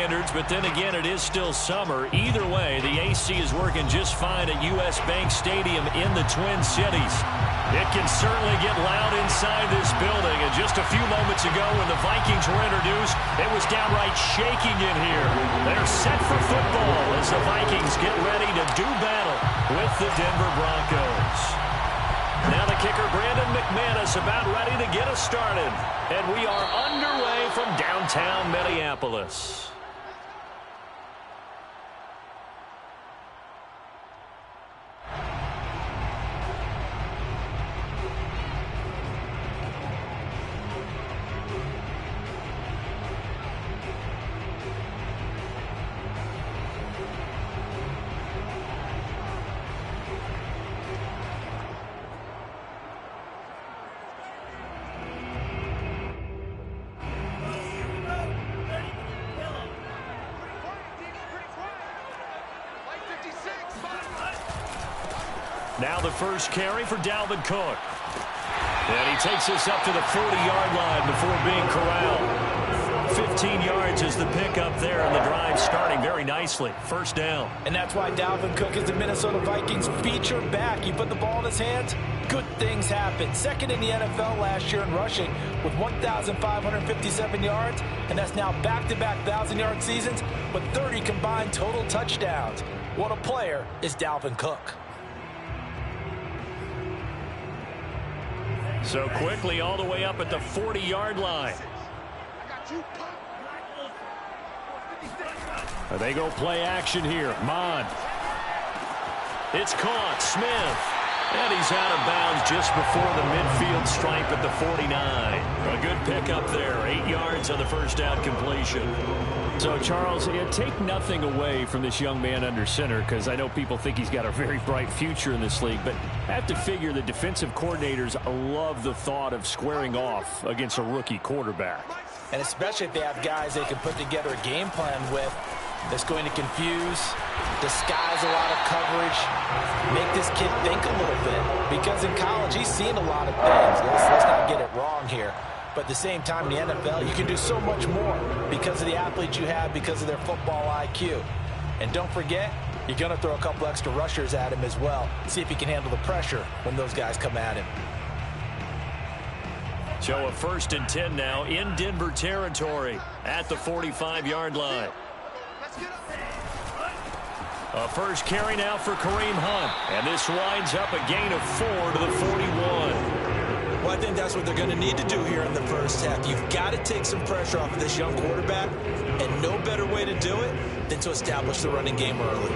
standards, but then again, it is still summer. Either way, the AC is working just fine at U.S. Bank Stadium in the Twin Cities. It can certainly get loud inside this building. And just a few moments ago when the Vikings were introduced, it was downright shaking in here. They're set for football as the Vikings get ready to do battle with the Denver Broncos. Now the kicker, Brandon McManus, about ready to get us started. And we are underway from downtown Minneapolis. Now the first carry for Dalvin Cook. And he takes us up to the 40-yard line before being corralled. 15 yards is the pickup there, and the drive starting very nicely. First down. And that's why Dalvin Cook is the Minnesota Vikings feature back. You put the ball in his hands, good things happen. Second in the NFL last year in rushing with 1,557 yards, and that's now back-to-back 1,000-yard seasons with 30 combined total touchdowns. What a player is Dalvin Cook. So quickly all the way up at the 40-yard line. They go play action here. Mond. It's caught. Smith. And he's out of bounds just before the midfield stripe at the 49. A good pickup there. 8 yards on the first down completion. So, Charles, take nothing away from this young man under center, because I know people think he's got a very bright future in this league, but I have to figure the defensive coordinators love the thought of squaring off against a rookie quarterback. And especially if they have guys they can put together a game plan with that's going to confuse, disguise a lot of coverage, make this kid think a little bit. Because in college, he's seen a lot of things. Let's not get it wrong here. But at the same time, in the NFL, you can do so much more because of the athletes you have, because of their football IQ. And don't forget, you're going to throw a couple extra rushers at him as well. See if he can handle the pressure when those guys come at him. So a 1st and 10 now in Denver territory at the 45-yard line. A first carry now for Kareem Hunt. And this winds up a gain of 4 to the 41. Well, I think that's what they're going to need to do here in the first half. You've got to take some pressure off of this young quarterback, and no better way to do it than to establish the running game early.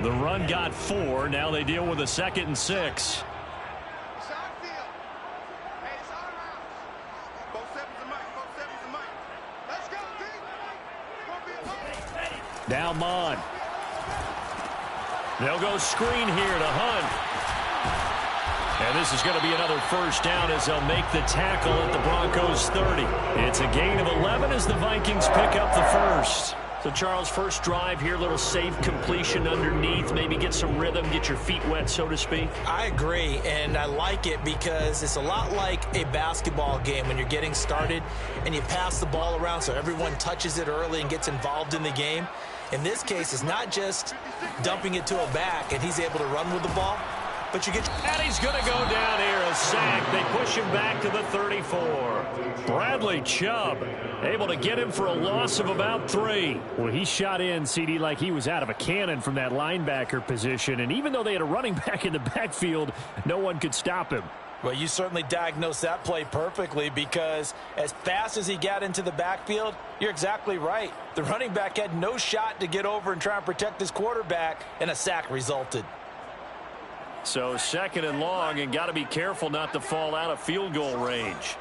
The run got 4. Now they deal with a 2nd and 6. Now Mond. They'll go screen here to Hunt. And this is going to be another first down as they'll make the tackle at the Broncos 30. It's a gain of 11 as the Vikings pick up the first. So, Charles, first drive here, little safe completion underneath, maybe get some rhythm, get your feet wet, so to speak. I agree, and I like it because it's a lot like a basketball game when you're getting started and you pass the ball around so everyone touches it early and gets involved in the game. In this case, it's not just dumping it to a back and he's able to run with the ball, but you get... And he's going to go down here, a sack. They push him back to the 34. Bradley Chubb able to get him for a loss of about 3. Well, he shot in, CD, like he was out of a cannon from that linebacker position. And even though they had a running back in the backfield, no one could stop him. Well, you certainly diagnosed that play perfectly because as fast as he got into the backfield, you're exactly right. The running back had no shot to get over and try and protect his quarterback, and a sack resulted. So 2nd and long, and got to be careful not to fall out of field goal range.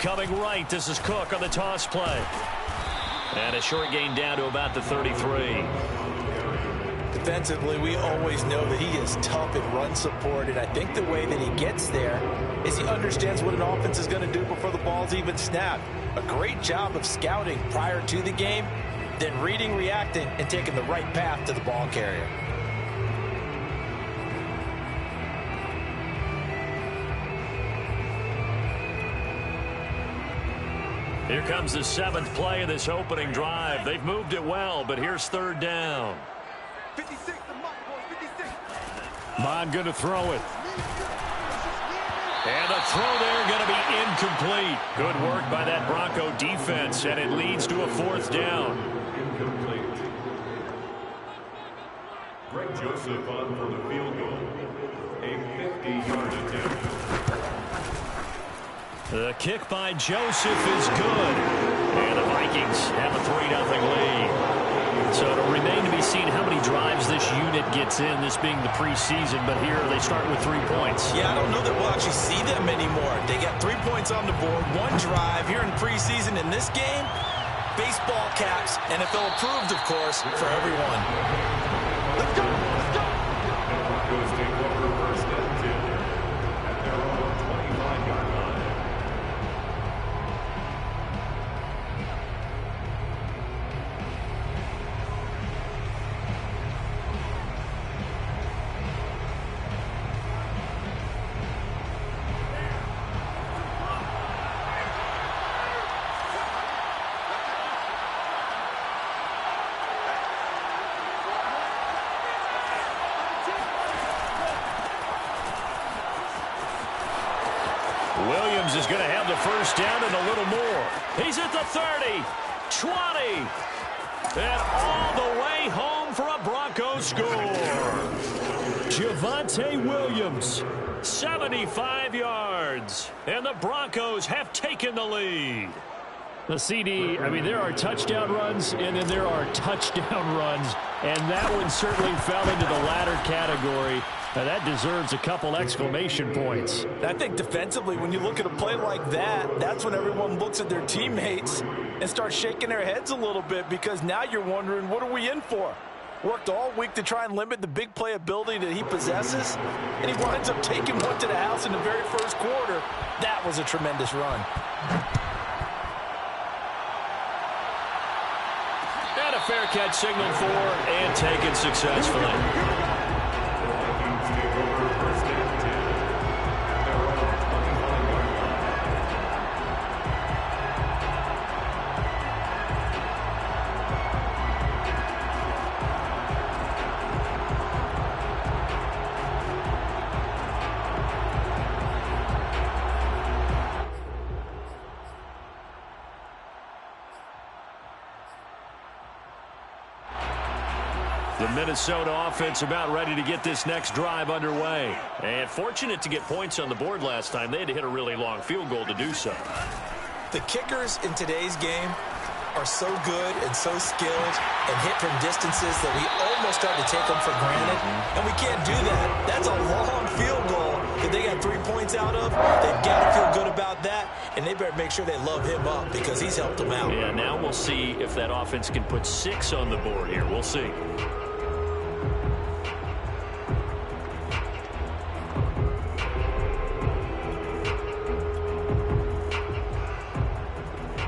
Coming right, this is Cook on the toss play. And a short gain down to about the 33. Defensively, we always know that he is tough at run support, and I think the way that he gets there is he understands what an offense is going to do before the ball's even snapped. A great job of scouting prior to the game, then reading, reacting, and taking the right path to the ball carrier. Here comes the 7th play of this opening drive. They've moved it well, but here's 3rd down. 56, Mon going to throw it. And the throw there going to be incomplete. Good work by that Bronco defense, and it leads to a 4th down. Incomplete. Greg Joseph on for the field goal. A 50-yard attempt. The kick by Joseph is good. And the Vikings have a 3-0 lead. So it'll remain to be seen how many drives this unit gets in, this being the preseason. But here they start with 3 points. Yeah, I don't know that we'll actually see them anymore. They got 3 points on the board, 1 drive here in preseason. In this game, baseball caps, NFL approved, of course, for everyone. Let's go! Let's go! And Broncos take over 1st and 10 at their own 25-yard line. Williams is going to have the 1st down and a little more. He's at the 30, 20, and all the way home for a Broncos score. Javonte Williams, 75 yards, and the Broncos have taken the lead. The CD, I mean, there are touchdown runs, and then there are touchdown runs, and that one certainly fell into the latter category. Now, that deserves a couple exclamation points. I think defensively, when you look at a play like that, that's when everyone looks at their teammates and starts shaking their heads a little bit, because now you're wondering, what are we in for? Worked all week to try and limit the big playability that he possesses, and he winds up taking one to the house in the very first quarter. That was a tremendous run. And a fair catch signaled for and taken successfully. The Minnesota offense about ready to get this next drive underway. And fortunate to get points on the board last time. They had to hit a really long field goal to do so. The kickers in today's game are so good and so skilled and hit from distances that we almost start to take them for granted. And we can't do that. That's a long field goal that they got 3 points out of. They've got to feel good about that, and they better make sure they love him up because he's helped them out. Yeah, now we'll see if that offense can put 6 on the board here. We'll see.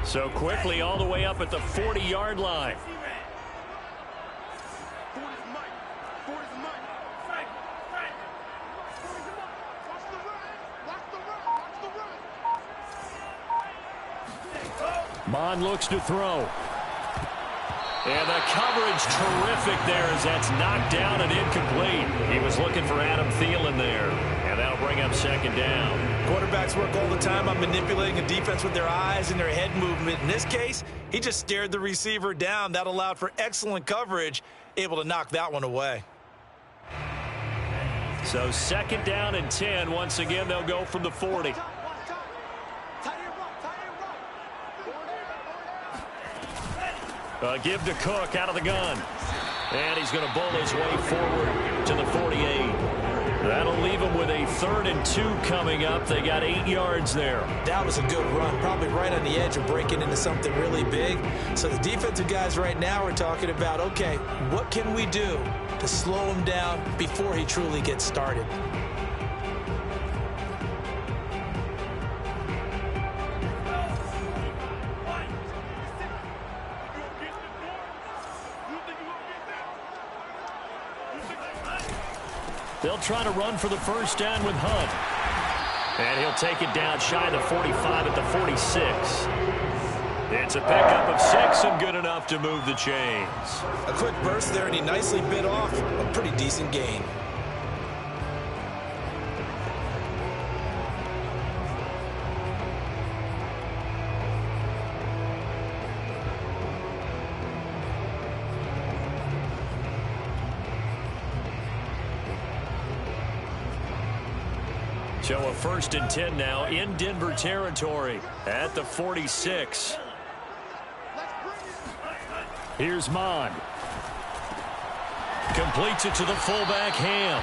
So quickly all the way up at the 40-yard line. Mon looks to throw. And the coverage terrific there as that's knocked down and incomplete. He was looking for Adam Thielen there. And that'll bring up 2nd down. Quarterbacks work all the time on manipulating a defense with their eyes and their head movement. In this case, he just stared the receiver down. That allowed for excellent coverage, able to knock that one away. So 2nd down and 10. Once again, they'll go from the 40. Give to Cook out of the gun. And he's going to bull his way forward to the 48. That'll leave him with a 3rd and 2 coming up. They got 8 yards there. That was a good run, probably right on the edge of breaking into something really big. So the defensive guys right now are talking about, okay, what can we do to slow him down before he truly gets started? They'll try to run for the first down with Hunt. And he'll take it down shy of the 45 at the 46. It's a pickup of 6 and good enough to move the chains. A quick burst there, and he nicely bit off a pretty decent gain. So a 1st and 10 now in Denver territory at the 46. Here's Mond. Completes it to the fullback, Ham.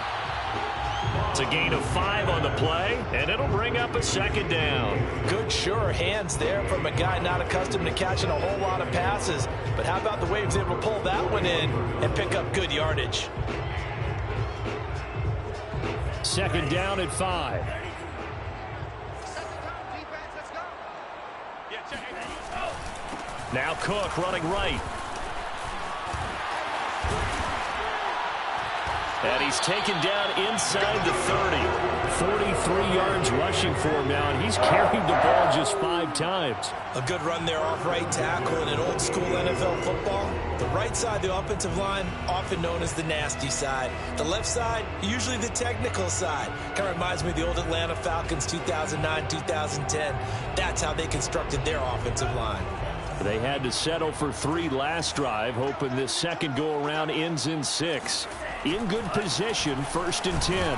It's a gain of 5 on the play, and it'll bring up a 2nd down. Good, sure hands there from a guy not accustomed to catching a whole lot of passes. But how about the way he was able to pull that one in and pick up good yardage? 2nd down at 5. Now Cook running right. And he's taken down inside the 30. 43 yards rushing for him now, and he's carried the ball just 5 times. A good run there off right tackle in an old school NFL football. The right side of the offensive line, often known as the nasty side. The left side, usually the technical side. Kind of reminds me of the old Atlanta Falcons 2009-2010. That's how they constructed their offensive line. They had to settle for 3 last drive, hoping this second go-around ends in 6. In good position, 1st and 10.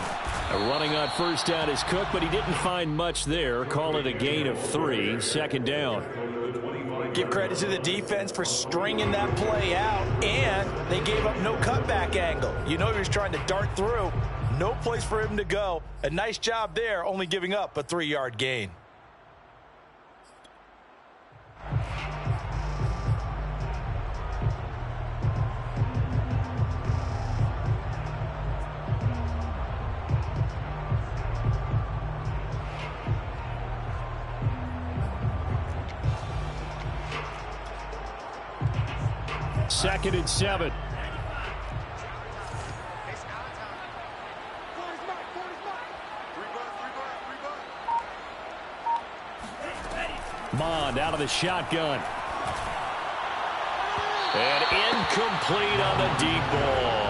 Running on first down is Cook, but he didn't find much there. Call it a gain of 3, 2nd down. Give credit to the defense for stringing that play out, and they gave up no cutback angle. You know he was trying to dart through. No place for him to go. A nice job there, only giving up a 3-yard gain. Second and 7. Mond out of the shotgun. And incomplete on the deep ball.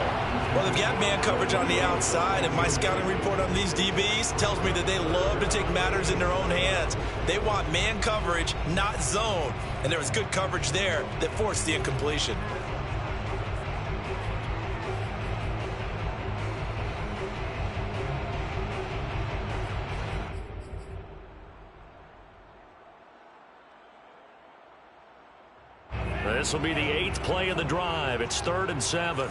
Well, they've got man coverage on the outside, and my scouting report on these DBs tells me that they love to take matters in their own hands. They want man coverage, not zone. And there was good coverage there that forced the incompletion. This will be the 8th play of the drive. It's 3rd and 7.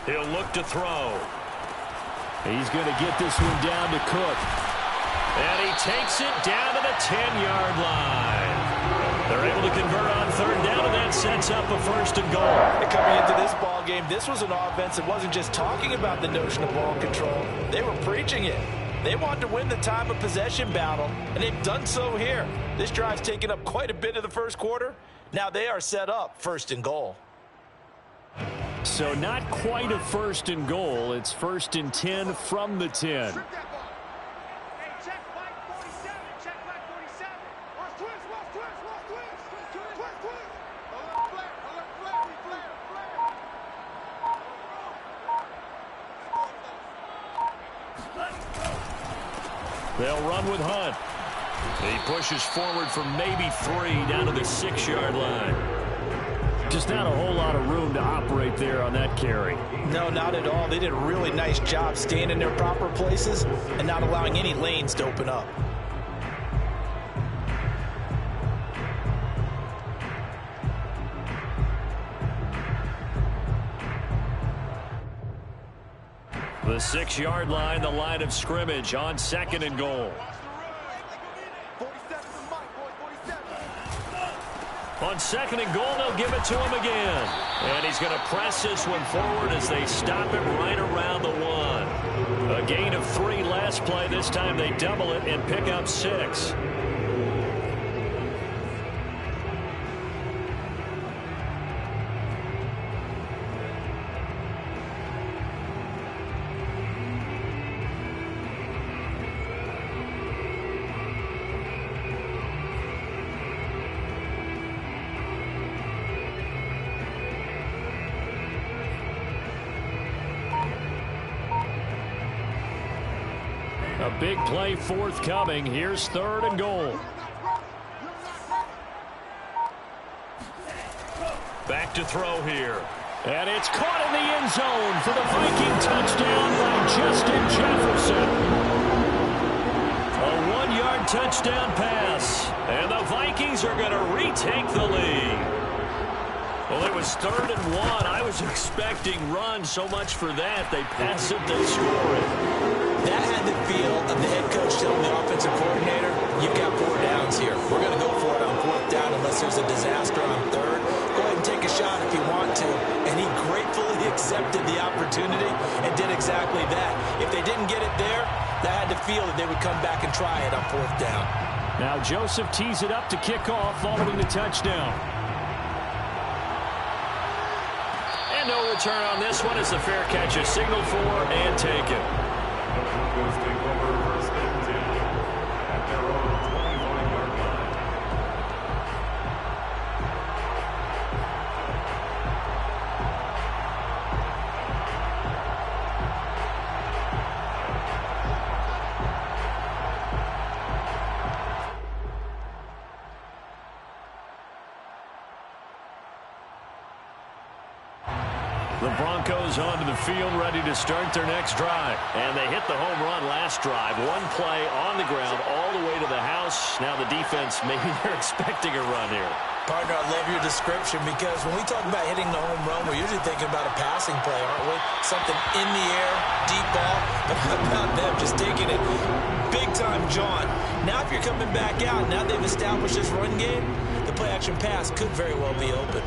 He'll look to throw. He's going to get this one down to Cook. And he takes it down to the 10-yard line. They're able to convert on 3rd down, and that sets up a 1st and goal. Coming into this ball game, this was an offense that wasn't just talking about the notion of ball control. They were preaching it. They wanted to win the time of possession battle, and they've done so here. This drive's taken up quite a bit of the first quarter. Now they are set up 1st and goal. So not quite a 1st and goal. It's 1st and 10 from the 10. They'll run with Hunt. He pushes forward for maybe 3 down to the 6-yard line. Just not a whole lot of room to operate there on that carry. No, not at all. They did a really nice job staying in their proper places and not allowing any lanes to open up. The 6-yard line, the line of scrimmage on 2nd and goal. On 2nd and goal, they'll give it to him again. And he's going to press this one forward as they stop it right around the 1. A gain of 3 last play. This time they double it and pick up 6. A big play forthcoming. Here's 3rd and goal. Back to throw here. And it's caught in the end zone for the Viking touchdown by Justin Jefferson. A 1-yard touchdown pass. And the Vikings are going to retake the lead. Well, it was 3rd and 1. I was expecting run, so much for that. They pass it, they score it. That had the feel of the head coach telling the offensive coordinator, you've got 4 downs here. We're going to go for it on 4th down unless there's a disaster on 3rd. Go ahead and take a shot if you want to. And he gratefully accepted the opportunity and did exactly that. If they didn't get it there, that had the feel that they would come back and try it on 4th down. Now Joseph tees it up to kick off following the touchdown. No return on this one as the fair catch is signaled for and taken. The Broncos take over 1st and 10 at their own 25-yard line. The Broncos onto the field, ready to start their next drive. And they hit the home run last drive. 1 play on the ground all the way to the house. Now the defense, maybe they're expecting a run here. Partner, I love your description because when we talk about hitting the home run, we're usually thinking about a passing play, aren't we? Something in the air, deep ball. But how about them just taking it big-time John? Now if you're coming back out, now they've established this run game, the play-action pass could very well be open.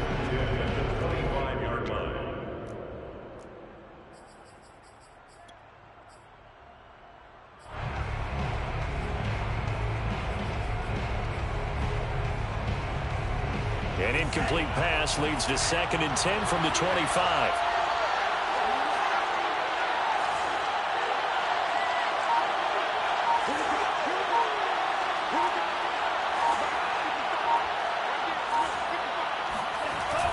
An incomplete pass leads to 2nd and 10 from the 25.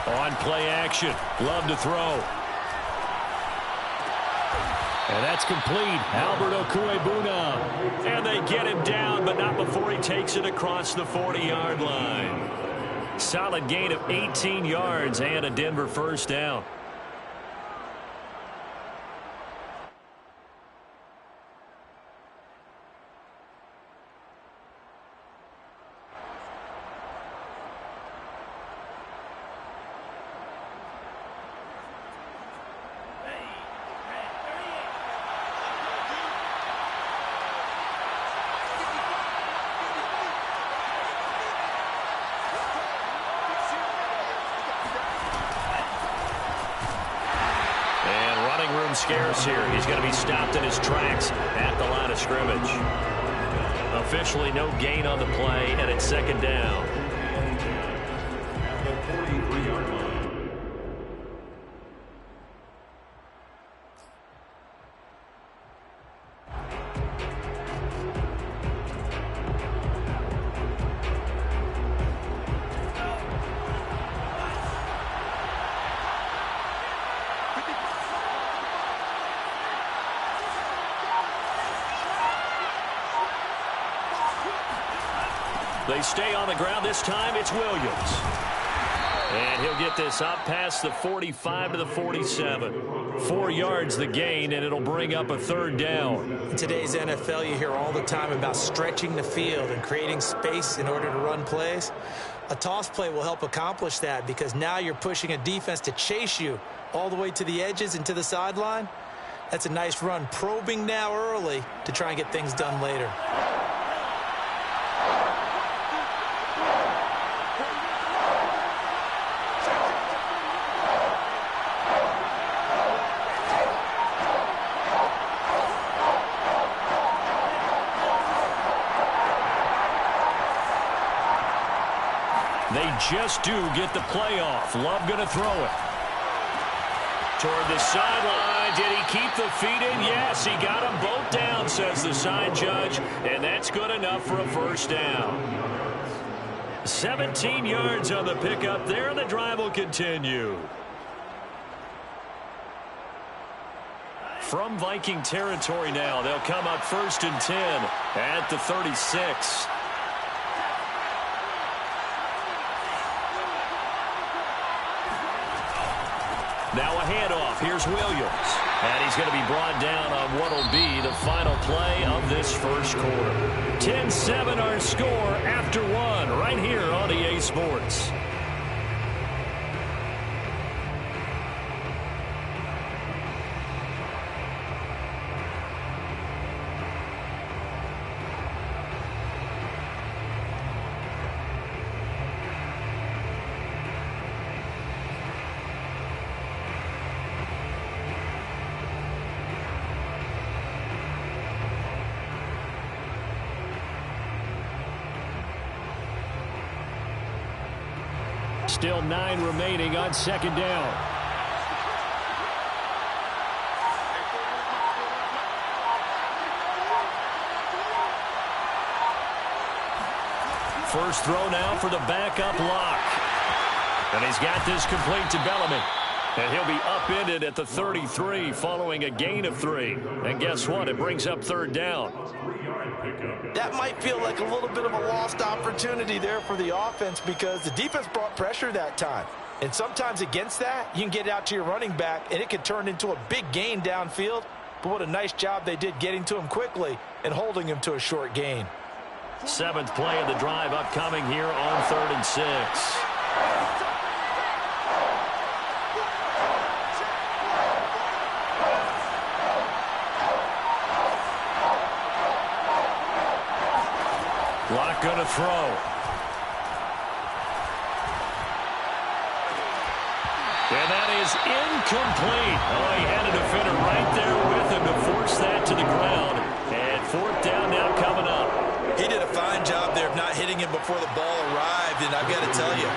On play action, Love to throw. And that's complete. Albert Okuebuna. And they get him down, but not before he takes it across the 40-yard line. Solid gain of 18 yards and a Denver 1st down. Scarce here. He's going to be stopped in his tracks at the line of scrimmage. Officially no gain on the play, and it's 2nd down. At the 43-yard line. They stay on the ground. This time it's Williams. And he'll get this up past the 45 to the 47. 4 yards the gain, and it'll bring up a 3rd down. In today's NFL, you hear all the time about stretching the field and creating space in order to run plays. A toss play will help accomplish that because now you're pushing a defense to chase you all the way to the edges and to the sideline. That's a nice run, probing now early to try and get things done later. They just do get the playoff. Love going to throw it. Toward the sideline. Did he keep the feet in? Yes, he got them both down, says the side judge. And that's good enough for a 1st down. 17 yards on the pickup there, and the drive will continue. From Viking territory now, they'll come up 1st and 10 at the 36. Now a handoff. Here's Williams. And he's going to be brought down on what will be the final play of this first quarter. 10-7 our score after one right here on EA Sports. Still 9 remaining on 2nd down. First throw now for the backup lock. And he's got this complete to Bellamy. And he'll be upended at the 33 following a gain of 3. And guess what? It brings up 3rd down. That might feel like a little bit of a lost opportunity there for the offense because the defense brought pressure that time. And sometimes against that, you can get it out to your running back, and it can turn into a big gain downfield. But what a nice job they did getting to him quickly and holding him to a short gain. 7th play of the drive upcoming here on 3rd and 6. Lock going to throw. And that is incomplete. Oh, he had a defender right there with him to force that to the ground. And 4th down now coming up. He did a fine job there of not hitting him before the ball arrived. And I've got to tell you,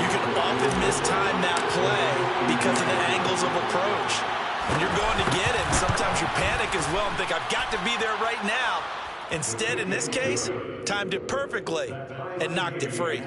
you can often mistime that play because of the angles of approach. When you're going to get him, sometimes you panic as well and think, I've got to be there right now. Instead, in this case, timed it perfectly and knocked it free.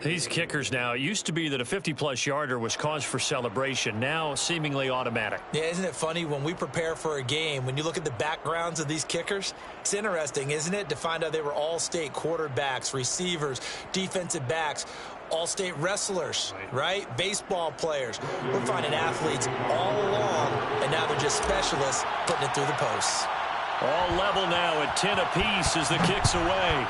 These kickers now, it used to be that a 50-plus yarder was cause for celebration. Now, seemingly automatic. Yeah, isn't it funny when we prepare for a game, when you look at the backgrounds of these kickers, it's interesting, isn't it, to find out they were all-state quarterbacks, receivers, defensive backs, all-state wrestlers, right? Baseball players. We're finding athletes all along, and now they're just specialists putting it through the posts. All level now at 10 apiece as the kick's away.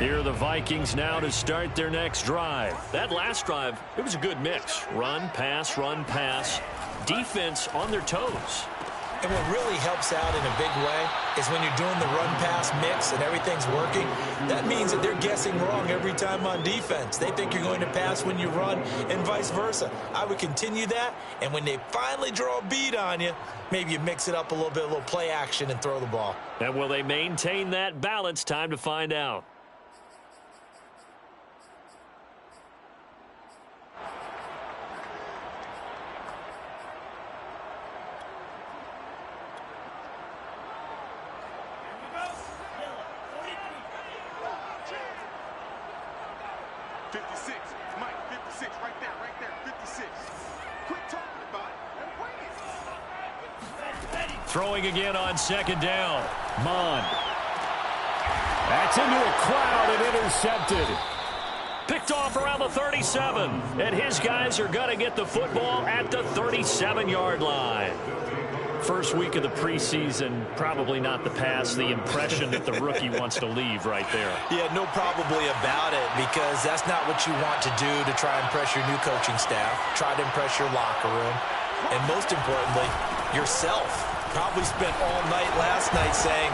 Here are the Vikings now to start their next drive. That last drive, it was a good mix. Run, pass, defense on their toes. And what really helps out in a big way is when you're doing the run-pass mix and everything's working, that means that they're guessing wrong every time on defense. They think you're going to pass when you run and vice versa. I would continue that, and when they finally draw a bead on you, maybe you mix it up a little play action and throw the ball. And will they maintain that balance? Time to find out. Throwing again on second down. Mond. That's into a crowd and intercepted. Picked off around the 37. And his guys are going to get the football at the 37-yard line. First week of the preseason, probably not the pass, the impression that the rookie wants to leave right there. Yeah, no probably about it, because that's not what you want to do to try and impress your new coaching staff. Try to impress your locker room. And most importantly, yourself. Probably spent all night last night saying,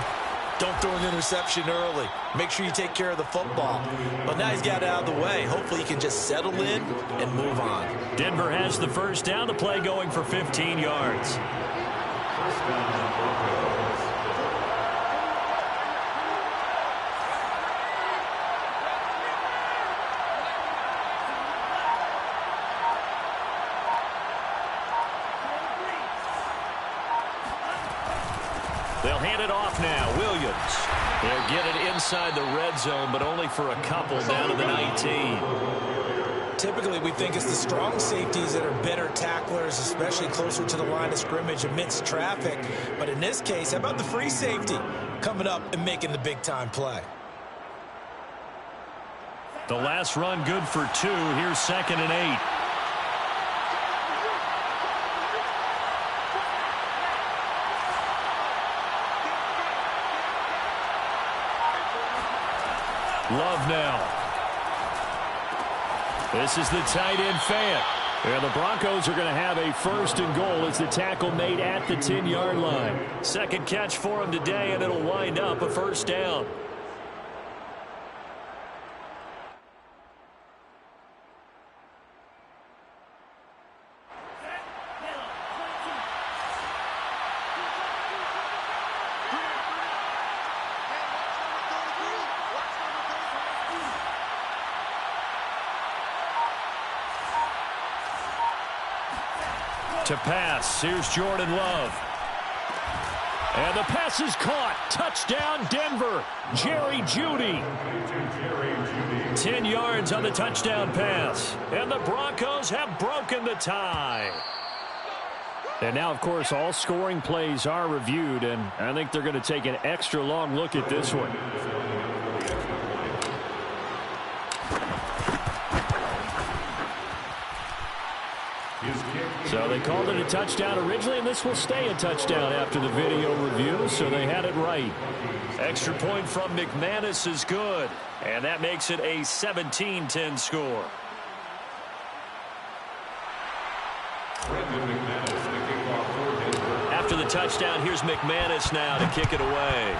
don't throw an interception early. Make sure you take care of the football. But now he's got it out of the way. Hopefully he can just settle in and move on. Denver has the first down. The play going for 15 yards. First down, Broncos. They'll hand it off now. Williams. They'll get it inside the red zone, but only for a couple down to the 19. Typically, we think it's the strong safeties that are better tacklers, especially closer to the line of scrimmage amidst traffic. But in this case, how about the free safety coming up and making the big-time play? The last run good for 2. Here's 2nd and 8. Love now. This is the tight end Fant. And the Broncos are going to have a 1st and goal as the tackle made at the 10-yard line. Second catch for him today, and it'll wind up a 1st down. To pass, here's Jordan Love. And the pass is caught. Touchdown, Denver. Jerry Jeudy. 10 yards on the touchdown pass. And the Broncos have broken the tie. And now, of course, all scoring plays are reviewed, and I think they're going to take an extra long look at this one. So they called it a touchdown originally, and this will stay a touchdown after the video review, so they had it right. Extra point from McManus is good, and that makes it a 17-10 score. After the touchdown, here's McManus now to kick it away.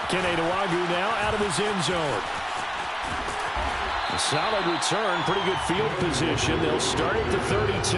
Kene Nwangwu now out of his end zone. A solid return, pretty good field position. They'll start at the 32.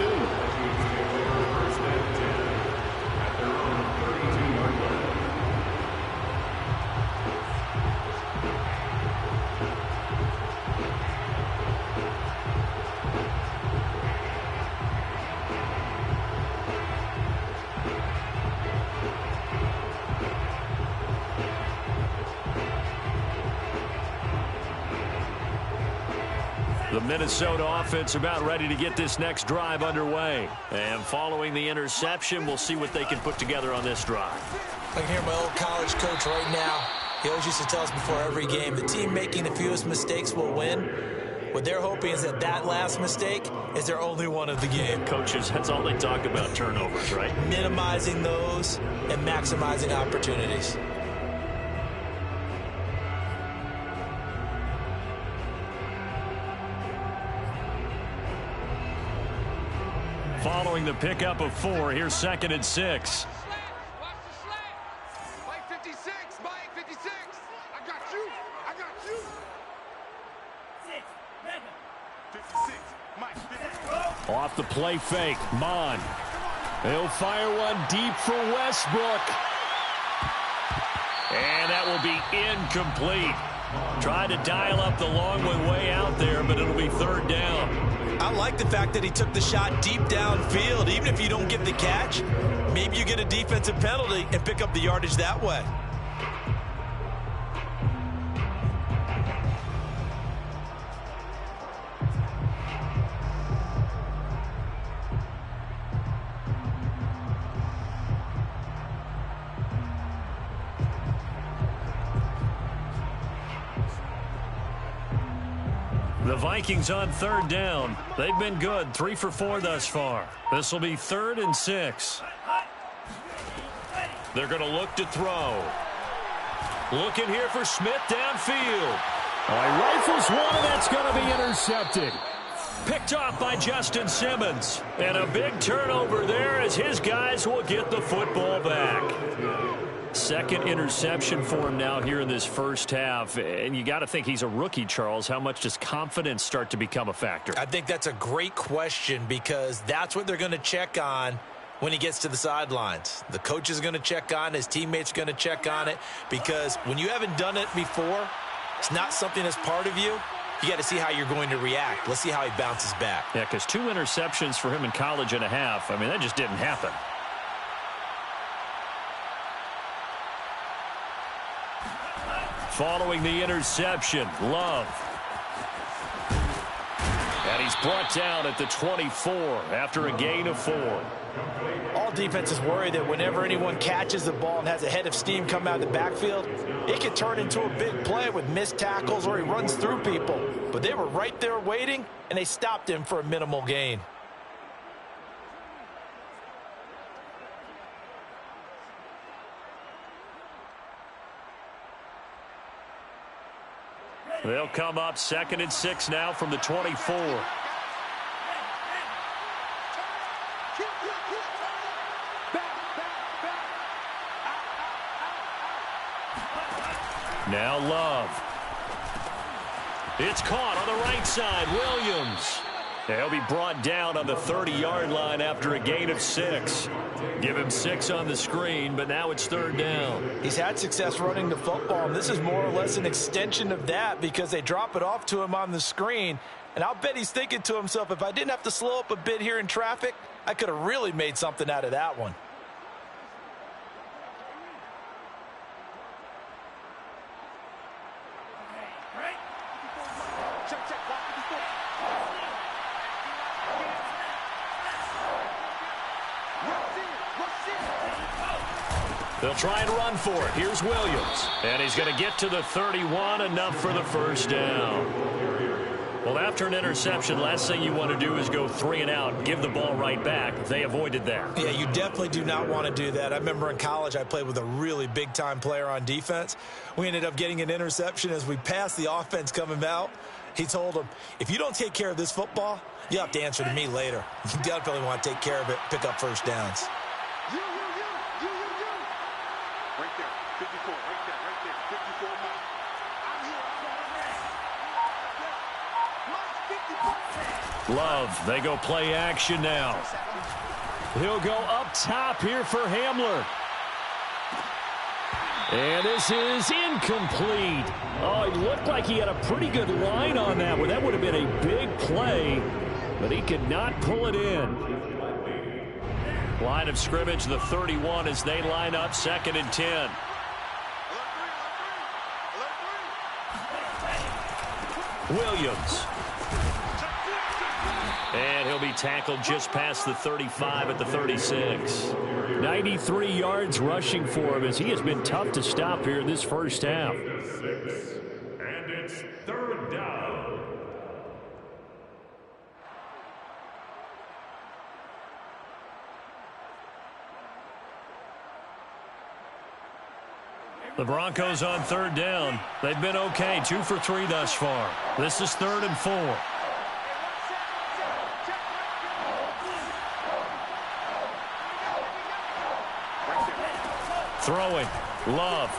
The Minnesota offense about ready to get this next drive underway. And following the interception, we'll see what they can put together on this drive. I can hear my old college coach right now. He always used to tell us before every game, the team making the fewest mistakes will win. What they're hoping is that that last mistake is their only one of the game. Coaches, that's all they talk about, turnovers, right? Minimizing those and maximizing opportunities. Following the pickup of 4, here's 2nd and 6. Mike 56, Mike 56. I got you. I got you. 56, Mike 56. Off the play fake, Mon. He'll fire one deep for Westbrook. And that will be incomplete. Tried to dial up the long one way out there, but it'll be 3rd down. I like the fact that he took the shot deep downfield. Even if you don't get the catch, maybe you get a defensive penalty and pick up the yardage that way. The Vikings on 3rd down. They've been good, 3 for 4 thus far. This will be 3rd and 6. They're going to look to throw. Looking here for Smith downfield. He rifles one, and that's going to be intercepted. Picked off by Justin Simmons. And a big turnover there as his guys will get the football back. 2nd interception for him now here in this first half. And you got to think he's a rookie, Charles. How much does confidence start to become a factor? I think that's a great question because that's what they're going to check on when he gets to the sidelines. The coach is going to check on, his teammates are going to check on it, because when you haven't done it before, it's not something that's part of you. You got to see how you're going to react. Let's see how he bounces back. Yeah, because 2 interceptions for him in college and a half. I mean, that just didn't happen. Following the interception, Love. And he's brought down at the 24 after a gain of 4. All defenses worry that whenever anyone catches the ball and has a head of steam come out of the backfield, it can turn into a big play with missed tackles or he runs through people. But they were right there waiting, and they stopped him for a minimal gain. They'll come up 2nd and 6 now from the 24. Now Love. It's caught on the right side. Williams. He'll be brought down on the 30-yard line after a gain of 6. Give him 6 on the screen, but now it's 3rd down. He's had success running the football, and this is more or less an extension of that because they drop it off to him on the screen. And I'll bet he's thinking to himself, if I didn't have to slow up a bit here in traffic, I could have really made something out of that one. They'll try and run for it. Here's Williams. And he's going to get to the 31, enough for the 1st down. Well, after an interception, last thing you want to do is go 3 and out, give the ball right back. They avoided that. Yeah, you definitely do not want to do that. I remember in college I played with a really big-time player on defense. We ended up getting an interception as we passed the offense coming out. He told him, if you don't take care of this football, you have to answer to me later. You definitely want to take care of it, pick up 1st downs. Right there, 54, right there, 54 miles. I'm here. Love, they go play action now. He'll go up top here for Hamler. And this is incomplete. Oh, it looked like he had a pretty good line on that one. That would have been a big play, but he could not pull it in. Line of scrimmage, the 31 as they line up 2nd and 10. Williams. And he'll be tackled just past the 35 at the 36. 93 yards rushing for him as he has been tough to stop here in this first half. 6, and it's 3rd down. The Broncos on 3rd down. They've been okay, 2 for 3 thus far. This is 3rd and 4. Throwing. Love.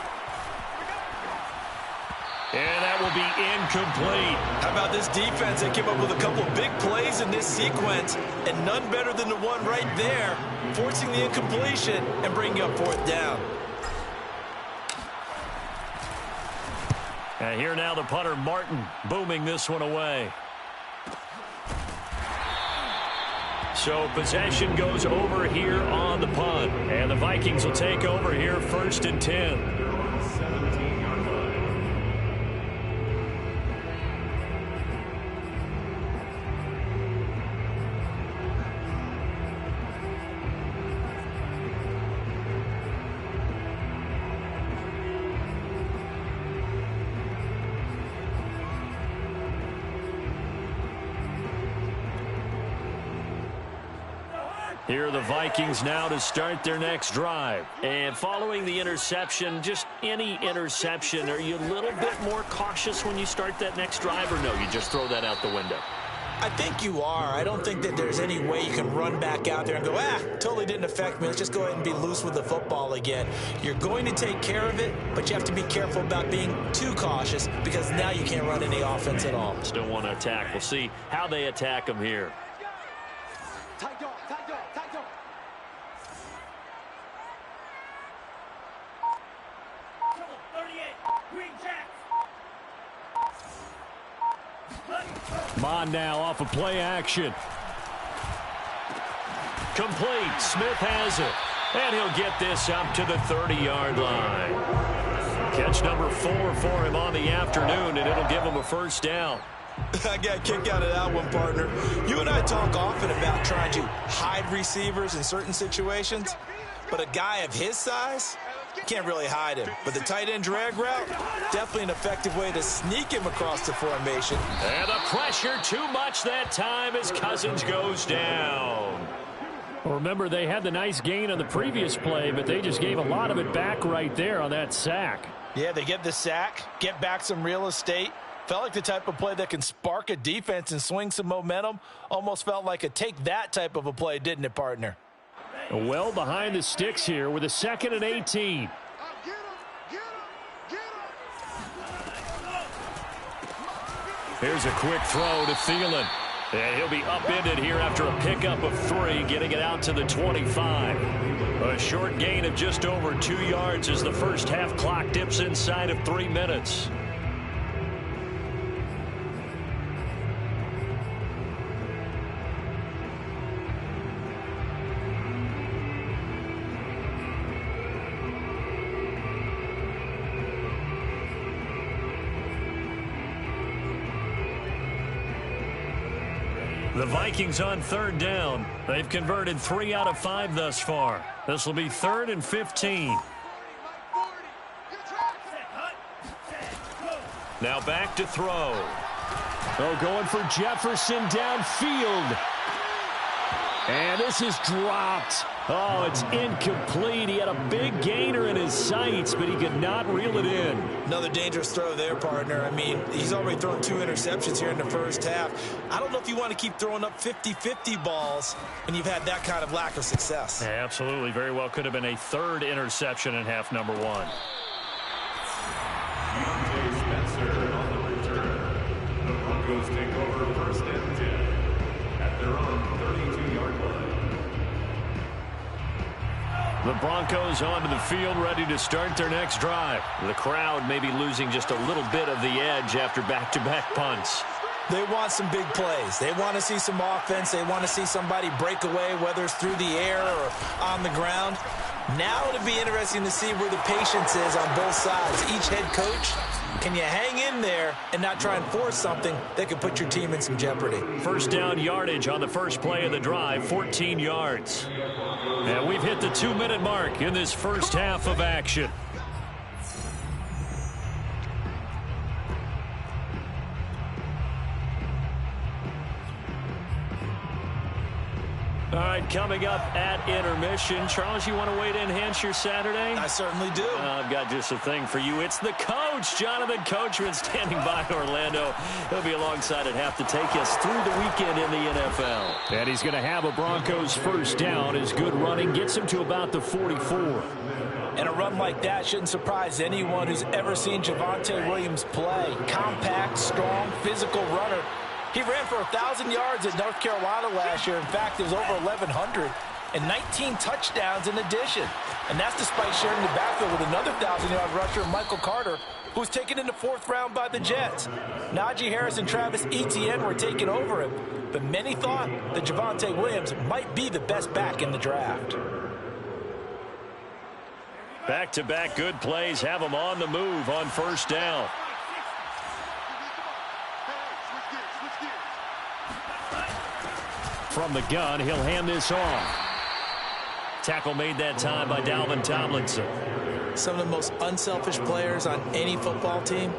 And that will be incomplete. How about this defense? They came up with a couple of big plays in this sequence, and none better than the one right there, forcing the incompletion and bringing up fourth down. And here now the punter, Martin, booming this one away. So possession goes over here on the punt. And the Vikings will take over here 1st and 10. 17-yard line. Here are the Vikings now to start their next drive. And following the interception, just any interception, are you a little bit more cautious when you start that next drive, or no, you just throw that out the window? I think you are. I don't think that there's any way you can run back out there and go, totally didn't affect me. Let's just go ahead and be loose with the football again. You're going to take care of it, but you have to be careful about being too cautious because now you can't run any offense at all. Still want to attack. We'll see how they attack them here. Bond now off of play action. Complete. Smith has it. And he'll get this up to the 30-yard line. Catch number 4 for him on the afternoon, and it'll give him a first down. I got a kick out of that one, partner. You and I talk often about trying to hide receivers in certain situations, but a guy of his size, can't really hide him. But the tight end drag route, definitely an effective way to sneak him across the formation. And the pressure too much that time as Cousins goes down. Well, remember, they had the nice gain on the previous play, but they just gave a lot of it back right there on that sack. Yeah, they get the sack, get back some real estate. Felt like the type of play that can spark a defense and swing some momentum. Almost felt like a take-that type of a play, didn't it, partner? Well behind the sticks here with a 2nd and 18. Here's a quick throw to Thielen. And he'll be upended here after a pickup of 3, getting it out to the 25. A short gain of just over 2 yards as the first half clock dips inside of 3 minutes. The Vikings on 3rd down. They've converted 3 out of 5 thus far. This will be 3rd and 15. Now back to throw. Oh, going for Jefferson downfield. And this is dropped. Oh, it's incomplete. He had a big gainer in his sights, but he could not reel it in. Another dangerous throw there, partner. I mean, he's already thrown 2 interceptions here in the first half. I don't know if you want to keep throwing up 50-50 balls when you've had that kind of lack of success. Yeah, absolutely. Very well could have been a 3rd interception in half number 1. Spencer on the return. The Broncos take over 1st and 10 at their own 32-yard line. The Broncos onto the field, ready to start their next drive. The crowd may be losing just a little bit of the edge after back-to-back punts. They want some big plays. They want to see some offense. They want to see somebody break away, whether it's through the air or on the ground. Now it'll be interesting to see where the patience is on both sides. Each head coach, can you hang in there and not try and force something that could put your team in some jeopardy? First down yardage on the first play of the drive, 14 yards. And we've hit the 2-minute mark in this first half of action. All right, coming up at intermission. Charles, you want to wait to enhance your Saturday? I certainly do. I've got just a thing for you. It's the coach, Jonathan Coachman, standing by Orlando. He'll be alongside at half to take us through the weekend in the NFL. And he's going to have a Broncos first down. His good running gets him to about the 44. And a run like that shouldn't surprise anyone who's ever seen Javonte Williams play. Compact, strong, physical runner. He ran for 1,000 yards at North Carolina last year. In fact, it was over 1,100 and 19 touchdowns in addition. And that's despite sharing the backfield with another 1,000-yard rusher, Michael Carter, who was taken in the 4th round by the Jets. Najee Harris and Travis Etienne were taking over him, but many thought that Javonte Williams might be the best back in the draft. Back-to-back good plays have him on the move on first down. From the gun, he'll hand this off. Tackle made that time by Dalvin Tomlinson. Some of the most unselfish players on any football team,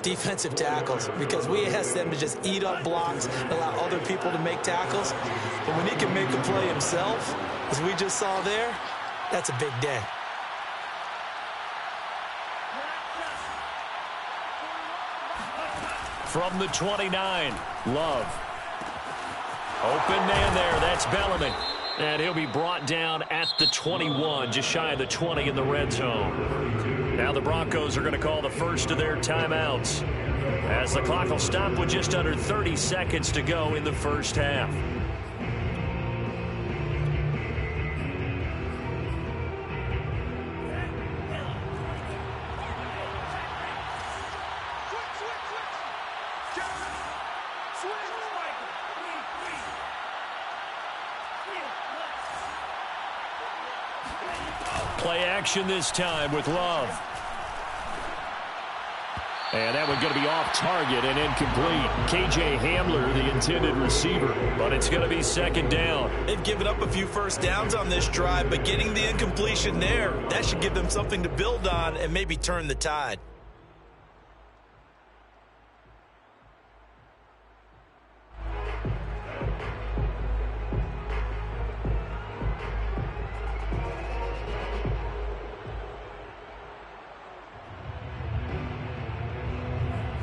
defensive tackles, because we ask them to just eat up blocks and allow other people to make tackles. But when he can make a play himself, as we just saw there, that's a big day. From the 29, Love. Open man there, that's Bellamy. And he'll be brought down at the 21, just shy of the 20 in the red zone. Now the Broncos are going to call the first of their timeouts, as the clock will stop with just under 30 seconds to go in the first half. Play action this time with Love. And that one's going to be off target and incomplete. KJ Hamler, the intended receiver, but it's going to be second down. They've given up a few first downs on this drive, but getting the incompletion there, that should give them something to build on and maybe turn the tide.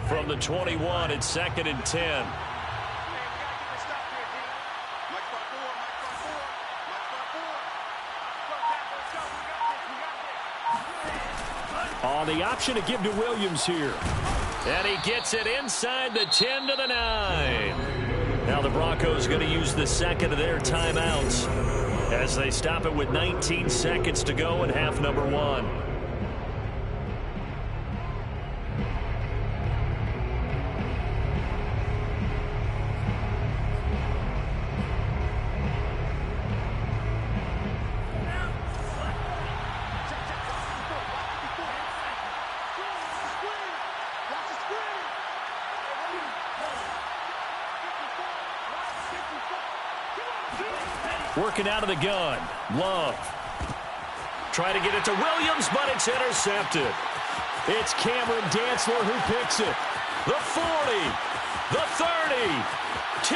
From the 21, it's second and 10. The option to give to Williams here. And he gets it inside the 10 to the 9. Now the Broncos going to use the second of their timeouts as they stop it with 19 seconds to go in half number 1. Working out of the gun. Love. Trying to get it to Williams, but it's intercepted. It's Cameron Dantzler who picks it. The 40, the 30, 10,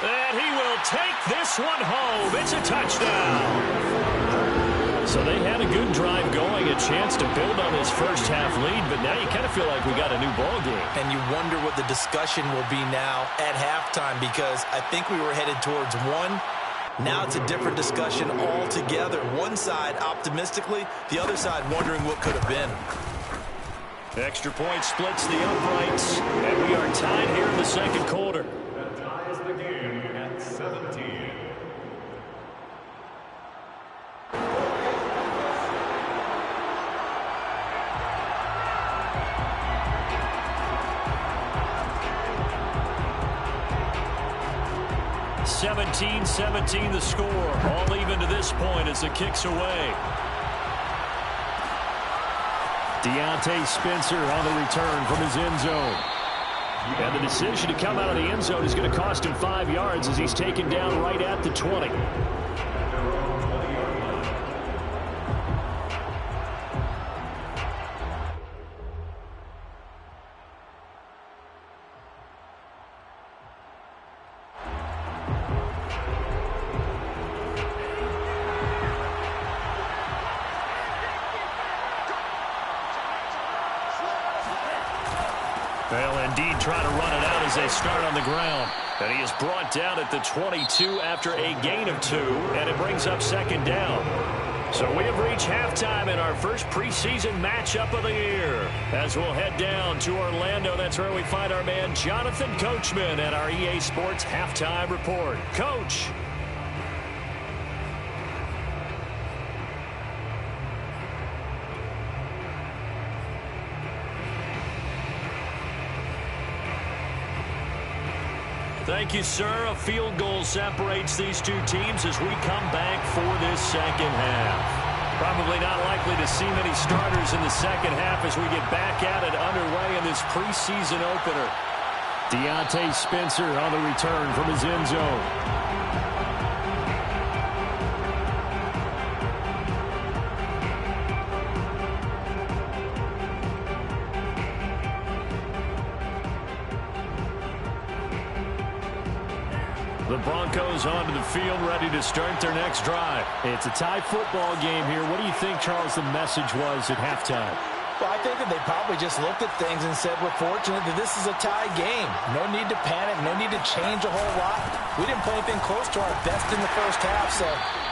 and he will take this one home. It's a touchdown. So they had a good drive going, a chance to build on this first half lead, but now you kind of feel like we got a new ball game. And you wonder what the discussion will be now at halftime, because I think we were headed towards one. Now it's a different discussion altogether. One side optimistically, the other side wondering what could have been. Extra point splits the uprights, and we are tied here in the second quarter. That ties the game at 17. (17-17) the score. All even to this point as the kick's away. Deontay Spencer on the return from his end zone. And the decision to come out of the end zone is going to cost him 5 yards as he's taken down right at the 20. They'll indeed try to run it out as they start on the ground. And he is brought down at the 22 after a gain of 2, and it brings up second down. So we have reached halftime in our first preseason matchup of the year. As we'll head down to Orlando, that's where we find our man Jonathan Coachman at our EA Sports Halftime Report. Coach. Thank you, sir. A field goal separates these two teams as we come back for this second half. Probably not likely to see many starters in the second half as we get back at it underway in this preseason opener. Deontay Spencer on the return from his end zone. The Broncos onto the field, ready to start their next drive. It's a tie football game here. What do you think, Charles, the message was at halftime? Well, I think that they probably just looked at things and said, we're fortunate that this is a tie game. No need to panic, no need to change a whole lot. We didn't play anything close to our best in the first half, so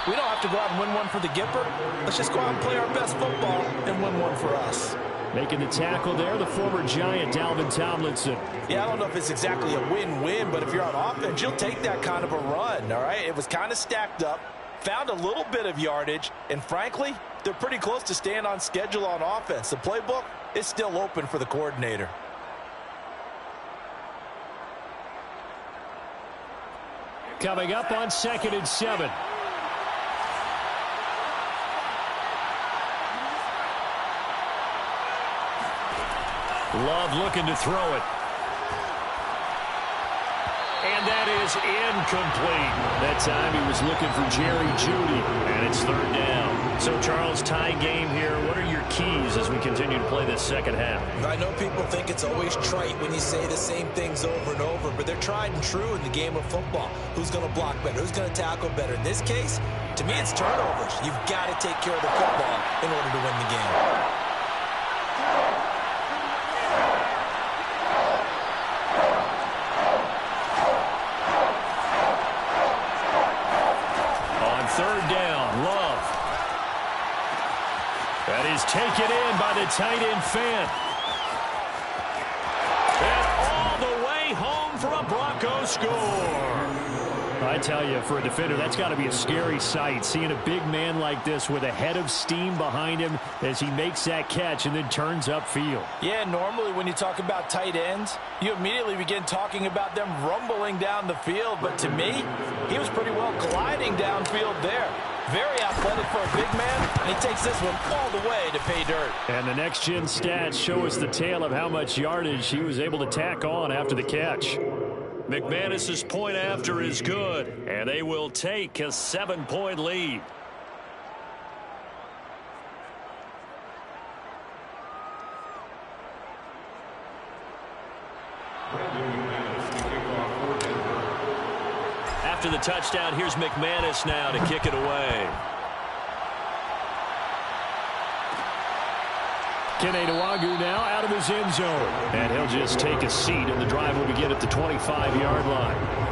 we don't have to go out and win one for the Gipper. Let's just go out and play our best football and win one for us. Making the tackle there, the former Giant, Dalvin Tomlinson. Yeah, I don't know if it's exactly a win-win, but if you're on offense, you'll take that kind of a run, all right? It was kind of stacked up, found a little bit of yardage, and frankly, they're pretty close to staying on schedule on offense. The playbook is still open for the coordinator. Coming up on 2nd and 7. Love looking to throw it. And that is incomplete. That time he was looking for Jerry Jeudy, and it's third down. So, Charles, tie game here. What are your keys as we continue to play this second half? I know people think it's always trite when you say the same things over and over, but they're tried and true in the game of football. Who's going to block better? Who's going to tackle better? In this case, to me, it's turnovers. You've got to take care of the football in order to win the game. Third down, Love. That is taken in by the tight end Fant. And all the way home for a Broncos score. I tell you, for a defender, that's got to be a scary sight, seeing a big man like this with a head of steam behind him as he makes that catch and then turns upfield. Yeah, normally when you talk about tight ends, you immediately begin talking about them rumbling down the field. But to me, he was pretty well gliding downfield there. Very athletic for a big man, and he takes this one all the way to pay dirt. And the next-gen stats show us the tale of how much yardage he was able to tack on after the catch. McManus's point after is good, and they will take a 7-point lead. After the touchdown, here's McManus now to kick it away. Kene Nwangwu now out of his end zone. And he'll just take a seat, and the drive will begin at the 25-yard line.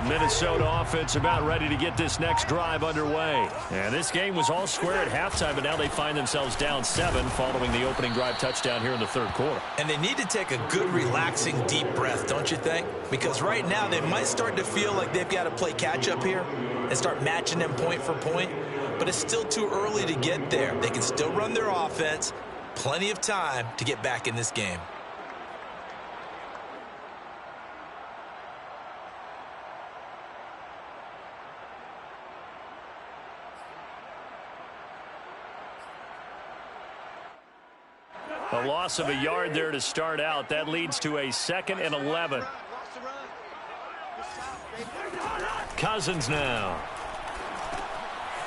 Minnesota offense about ready to get this next drive underway. And this game was all square at halftime, but now they find themselves down 7 following the opening drive touchdown here in the third quarter. And they need to take a good, relaxing, deep breath, don't you think? Because right now they might start to feel like they've got to play catch-up here and start matching them point for point. But it's still too early to get there. They can still run their offense. Plenty of time to get back in this game. A loss of a yard there to start out. That leads to a 2nd and 11. Cousins now.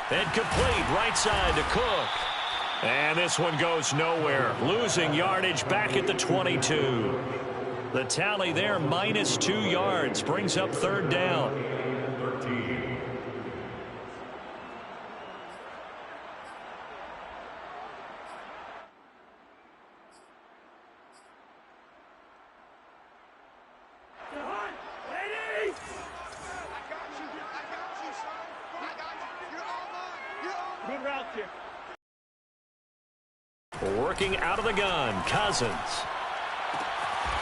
And complete right side to Cook. And this one goes nowhere. Losing yardage back at the 22. The tally there, -2 yards. Brings up 3rd down. 13. Working out of the gun, Cousins.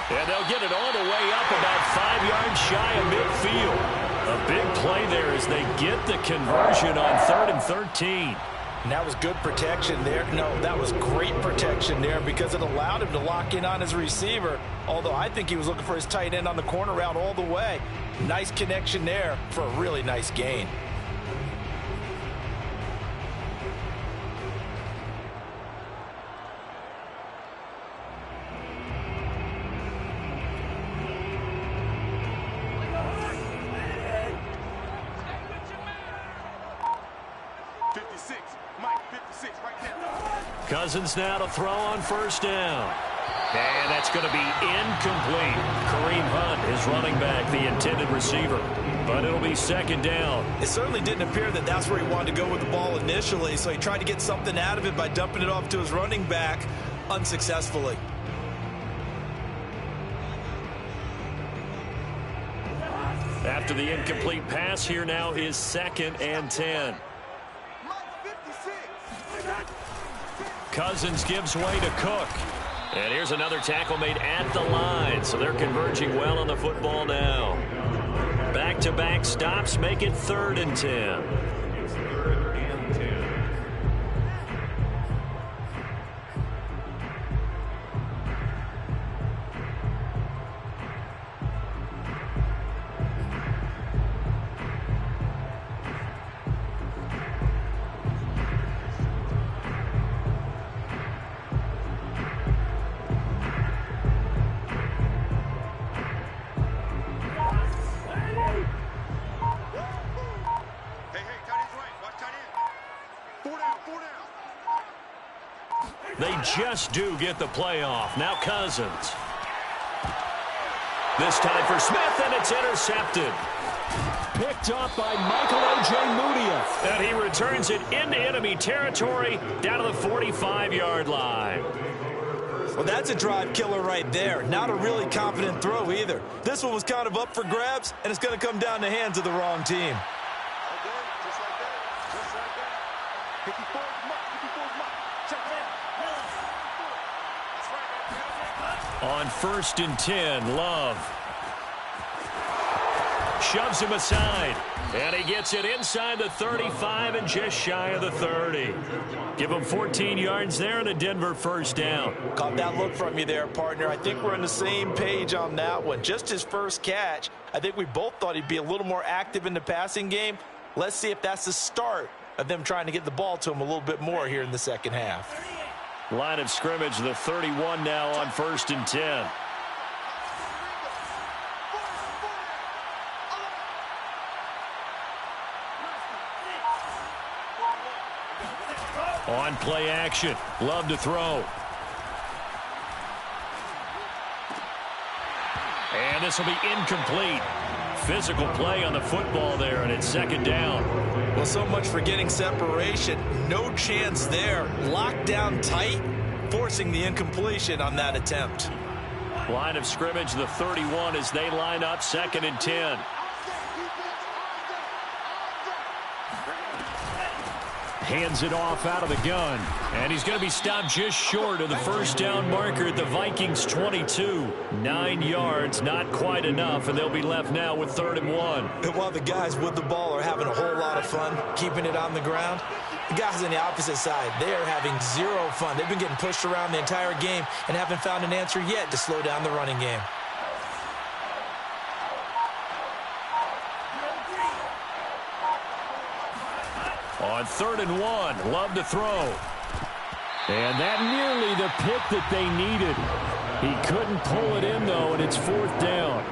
And they'll get it all the way up about 5 yards shy of midfield. A big play there as they get the conversion on 3rd and 13. And that was good protection there. No, that was great protection there because it allowed him to lock in on his receiver, although I think he was looking for his tight end on the corner route all the way. Nice connection there for a really nice gain. Cousins now to throw on 1st down. And that's going to be incomplete. Kareem Hunt is running back, the intended receiver. But it'll be 2nd down. It certainly didn't appear that that's where he wanted to go with the ball initially, so he tried to get something out of it by dumping it off to his running back unsuccessfully. After the incomplete pass, here now is 2nd and 10. Cousins gives way to Cook. And here's another tackle made at the line. So they're converging well on the football now. Back-to-back stops make it 3rd and 10. It's 3rd and 10. They just do get the playoff. Now Cousins. This time for Smith, and it's intercepted. Picked up by Michael O.J. Mudia. And he returns it into enemy territory down to the 45-yard line. Well, that's a drive killer right there. Not a really confident throw either. This one was kind of up for grabs, and it's going to come down the hands of the wrong team. On 1st and 10, Love. Shoves him aside. And he gets it inside the 35 and just shy of the 30. Give him 14 yards there and a Denver 1st down. Caught that look from you there, partner. I think we're on the same page on that one. Just his first catch. I think we both thought he'd be a little more active in the passing game. Let's see if that's the start of them trying to get the ball to him a little bit more here in the second half. Line of scrimmage, the 31 now on 1st and 10. On play action, Love to throw. And this will be incomplete. Physical play on the football there, and it's 2nd down. Well, so much for getting separation. No chance there. Locked down tight, forcing the incompletion on that attempt. Line of scrimmage, the 31 as they line up 2nd and 10. Hands it off out of the gun. And he's going to be stopped just short of the first down marker at the Vikings 22. 9 yards, not quite enough, and they'll be left now with 3rd and 1. And while the guys with the ball are having a whole lot of fun keeping it on the ground, the guys on the opposite side, they are having zero fun. They've been getting pushed around the entire game and haven't found an answer yet to slow down the running game. On 3rd and 1, Love to throw. And that nearly the pick that they needed. He couldn't pull it in, though, and it's 4th down.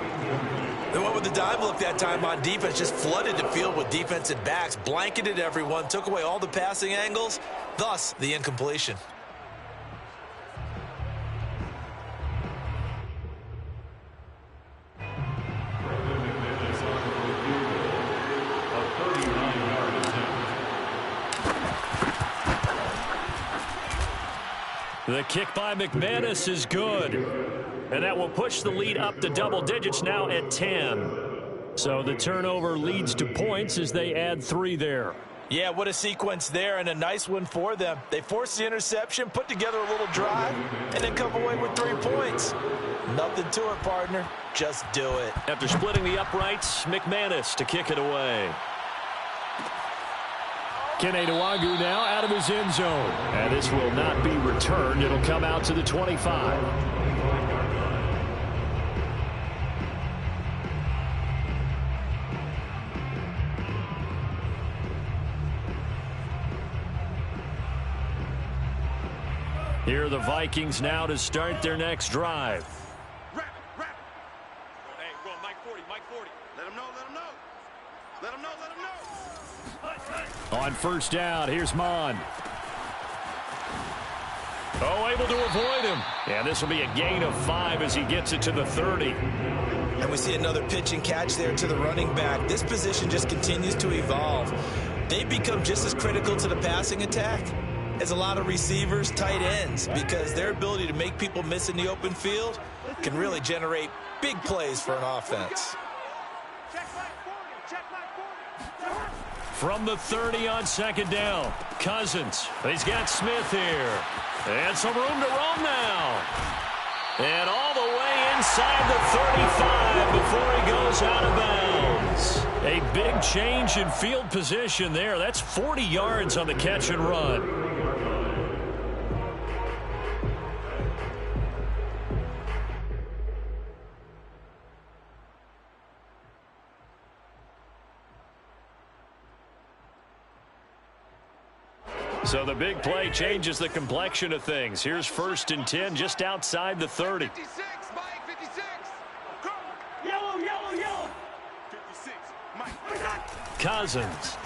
They went with the dive look that time on defense, just flooded the field with defensive backs, blanketed everyone, took away all the passing angles, thus the incompletion. The kick by McManus is good. And that will push the lead up to double digits now at 10. So the turnover leads to points as they add 3 there. Yeah, what a sequence there, and a nice one for them. They forced the interception, put together a little drive, and then come away with 3 points. Nothing to it, partner. Just do it. After splitting the uprights, McManus to kick it away. Keneduagu now out of his end zone. And this will not be returned. It'll come out to the 25. Here are the Vikings now to start their next drive. Wrap it. Hey, go on, Mike 40. Let him know. On first down, here's Mond. Oh, able to avoid him. And this will be a gain of 5 as he gets it to the 30. And we see another pitch and catch there to the running back. This position just continues to evolve. They become just as critical to the passing attack as a lot of receivers, tight ends, because their ability to make people miss in the open field can really generate big plays for an offense. From the 30 on second down, Cousins. He's got Smith here. And some room to roam now. And all the way inside the 35 before he goes out of bounds. A big change in field position there. That's 40 yards on the catch and run. So the big play changes the complexion of things. Here's 1st and 10 just outside the 30. 56, Mike, 56. Yellow. 56, Mike. Cousins.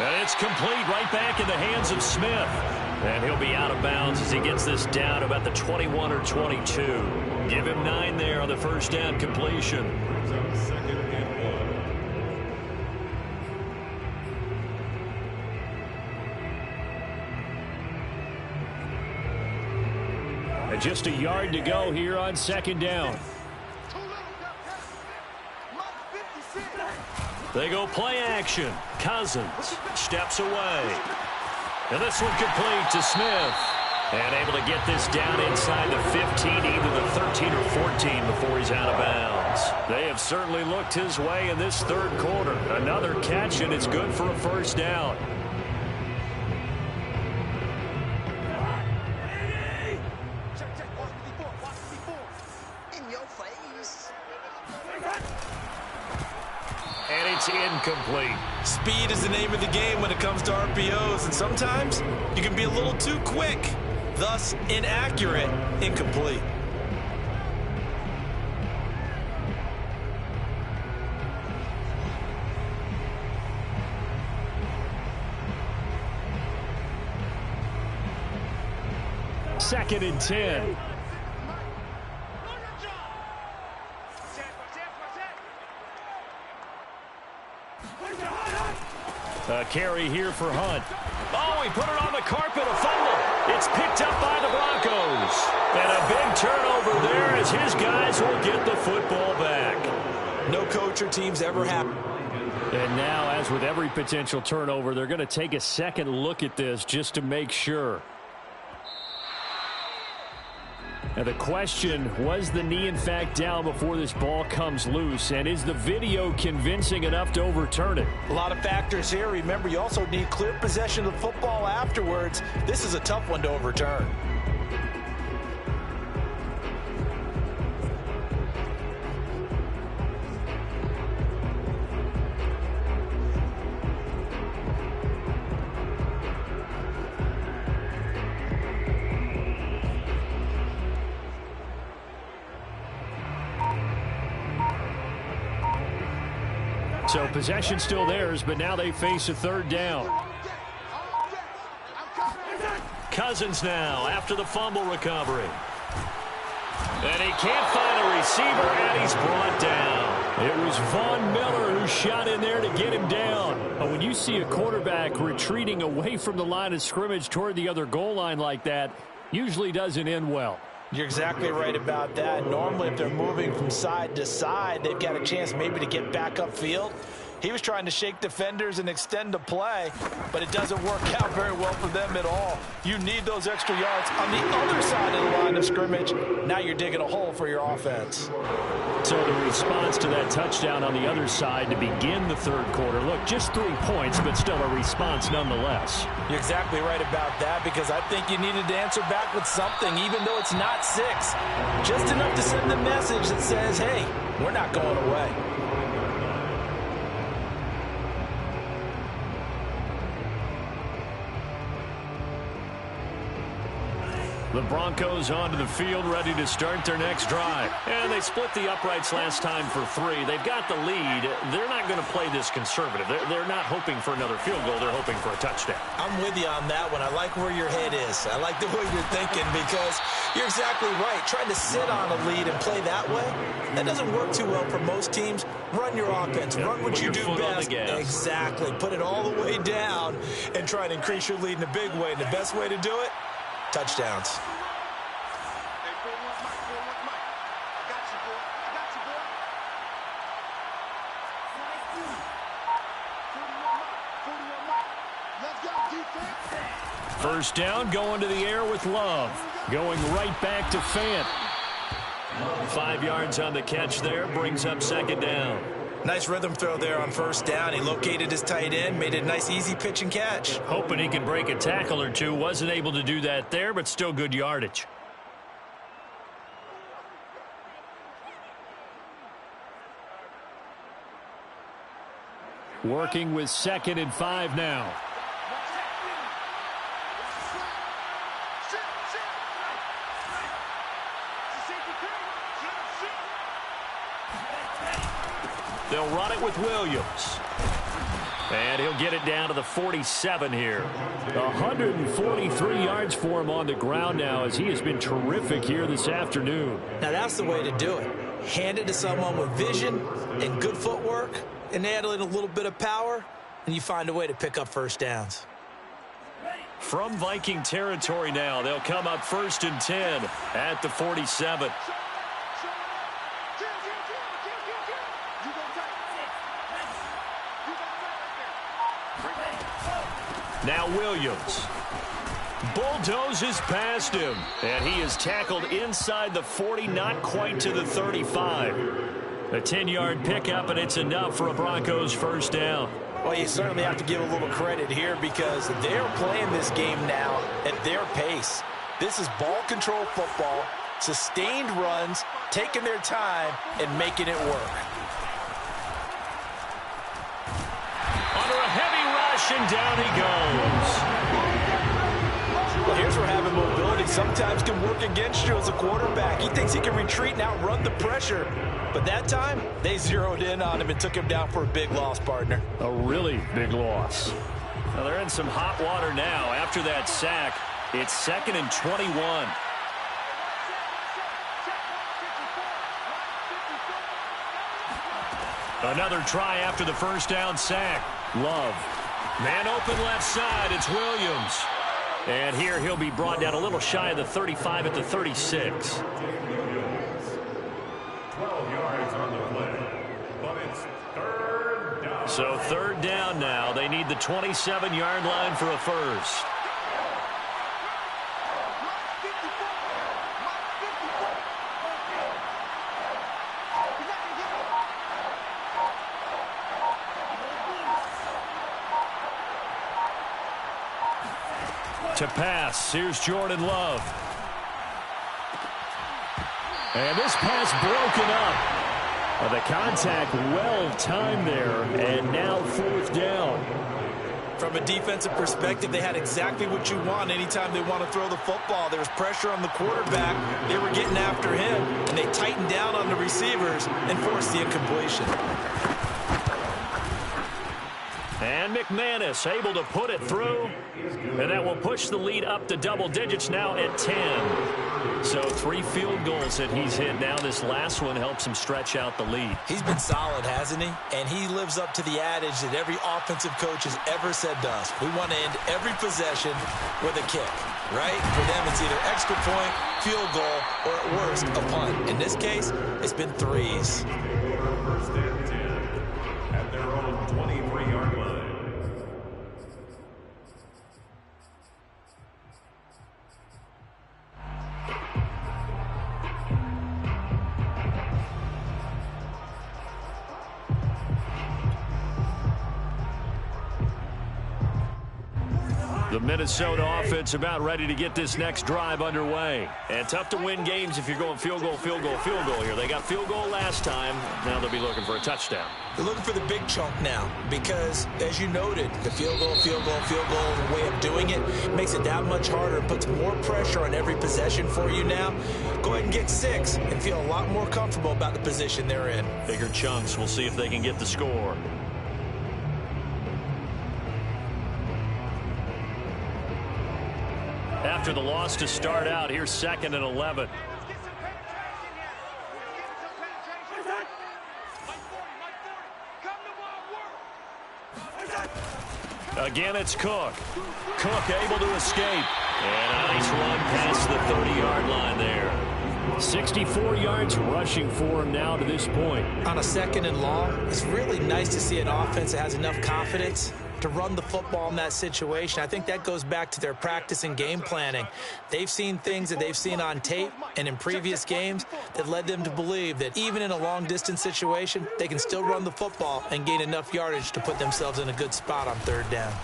And it's complete right back in the hands of Smith. And he'll be out of bounds as he gets this down about the 21 or 22. Give him 9 there on the first down completion. 2nd and 1. And just a yard to go here on second down. They go play action. Cousins steps away. And this one complete to Smith. And able to get this down inside the 15, either the 13 or 14 before he's out of bounds. They have certainly looked his way in this 3rd quarter. Another catch, and it's good for a first down. And it's incomplete. Speed is the name of the game when it comes to RPOs, and sometimes you can be a little too quick, thus inaccurate, incomplete. Second and 10. A carry here for Hunt. Oh, he put it on the carpet, a fumble. It's picked up by the Broncos. And a big turnover there as his guys will get the football back. No coach or team's ever had. And now as As with every potential turnover, they're going to take a second look at this just to make sure. Now the question, was the knee in fact down before this ball comes loose? And is the video convincing enough to overturn it? A lot of factors here. Remember, you also need clear possession of the football afterwards. This is a tough one to overturn. So possession still theirs, but now they face a third down. Cousins now after the fumble recovery. And he can't find a receiver, and he's brought down. It was Von Miller who shot in there to get him down. But when you see a quarterback retreating away from the line of scrimmage toward the other goal line like that, usually doesn't end well. You're exactly right about that. Normally, if they're moving from side to side, they've got a chance maybe to get back upfield. He was trying to shake defenders and extend the play, but it doesn't work out very well for them at all. You need those extra yards on the other side of the line of scrimmage. Now you're digging a hole for your offense. So the response to that touchdown on the other side to begin the third quarter. Look, just 3 points, but still a response nonetheless. You're exactly right about that, because I think you needed to answer back with something, even though it's not 6. Just enough to send the message that says, hey, we're not going away. The Broncos onto the field, ready to start their next drive. And they split the uprights last time for 3. They've got the lead. They're not going to play this conservative. They're not hoping for another field goal. They're hoping for a touchdown. I'm with you on that one. I like where your head is. I like the way you're thinking, because you're exactly right. Trying to sit on a lead and play that way, that doesn't work too well for most teams. Run your offense. Run what you do best. Exactly. Put it all the way down and try to increase your lead in a big way. And the best way to do it, touchdowns. First down, going to the air with Love. Going right back to Fant. 5 yards on the catch there, brings up second down. Nice rhythm throw there on first down. He located his tight end, made it a nice easy pitch and catch. Hoping he could break a tackle or two. Wasn't able to do that there, but still good yardage. Working with 2nd and 5 now. They'll run it with Williams. And he'll get it down to the 47 here. 143 yards for him on the ground now, as he has been terrific here this afternoon. Now that's the way to do it. Hand it to someone with vision and good footwork, and add in a little bit of power, and you find a way to pick up first downs. From Viking territory now, they'll come up 1st and 10 at the 47. Now Williams bulldozes past him, and he is tackled inside the 40, not quite to the 35. A 10-yard pickup, and it's enough for a Broncos first down. Well, you certainly have to give a little credit here, because they're playing this game now at their pace. This is ball control football, sustained runs, taking their time, and making it work. Under a heavy rush, and down he goes. Well, here's where having mobility sometimes can work against you as a quarterback. He thinks he can retreat and outrun the pressure. But that time, they zeroed in on him and took him down for a big loss, partner. A really big loss. Now they're in some hot water now after that sack. It's 2nd and 21. Another try after the first down sack. Love. Man open left side. It's Williams. And here he'll be brought down a little shy of the 35 at the 36. 12 yards on the play, but it's 3rd So third down now. They need the 27-yard line for a first. To pass, here's Jordan Love. And this pass broken up. The contact well timed there, and now fourth down. From a defensive perspective, they had exactly what you want anytime they want to throw the football. There was pressure on the quarterback. They were getting after him, and they tightened down on the receivers and forced the incompletion. And McManus able to put it through, and that will push the lead up to double digits now at 10. So 3 field goals that he's hit now. This last one helps him stretch out the lead. He's been solid, hasn't he? And he lives up to the adage that every offensive coach has ever said to us. We want to end every possession with a kick, right? For them, it's either extra point, field goal, or at worst, a punt. In this case, it's been threes. First and 10 at their own 23-yard line. The Minnesota offense about ready to get this next drive underway. And tough to win games if you're going field goal, field goal, field goal here. They got field goal last time. Now they'll be looking for a touchdown. They're looking for the big chunk now because, as you noted, the field goal, field goal, field goal way of doing it makes it that much harder and puts more pressure on every possession for you now. Go ahead and get 6 and feel a lot more comfortable about the position they're in. Bigger chunks. We'll see if they can get the score. After the loss to start out, here's 2nd and 11. Again, it's Cook. Cook able to escape. And a nice run past the 30-yard line there. 64 yards rushing for him now to this point. On a 2nd and long, it's really nice to see an offense that has enough confidence to run the football in that situation. I think that goes back to their practice and game planning. They've seen things that they've seen on tape and in previous games that led them to believe that even in a long-distance situation, they can still run the football and gain enough yardage to put themselves in a good spot on 3rd down.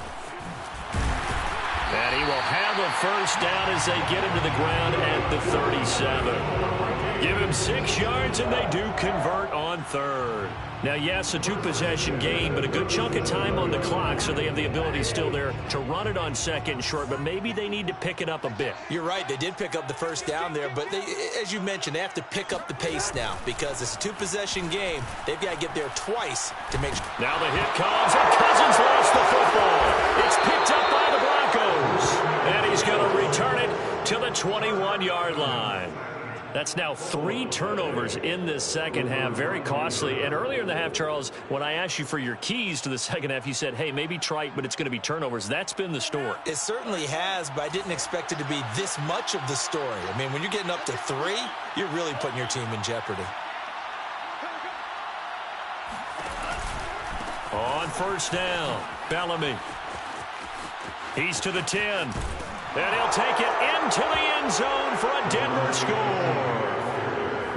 And he will have a first down as they get him to the ground at the 37. Give him 6 yards, and they do convert on 3rd. Now, yes, a 2-possession game, but a good chunk of time on the clock, so they have the ability still there to run it on 2nd and short, but maybe they need to pick it up a bit. You're right. They did pick up the first down there, but they, as you mentioned, they have to pick up the pace now because it's a 2-possession game. They've got to get there twice to make sure. Now the hit comes, and Cousins lost the football. It's picked up by the Broncos, and he's going to return it to the 21-yard line. That's now 3 turnovers in this second half. Very costly. And earlier in the half, Charles, when I asked you for your keys to the second half, you said, hey, maybe trite, but it's going to be turnovers. That's been the story. It certainly has, but I didn't expect it to be this much of the story. I mean, when you're getting up to 3, you're really putting your team in jeopardy. On first down, Bellamy. He's to the 10. And he'll take it into the end zone for a Denver score.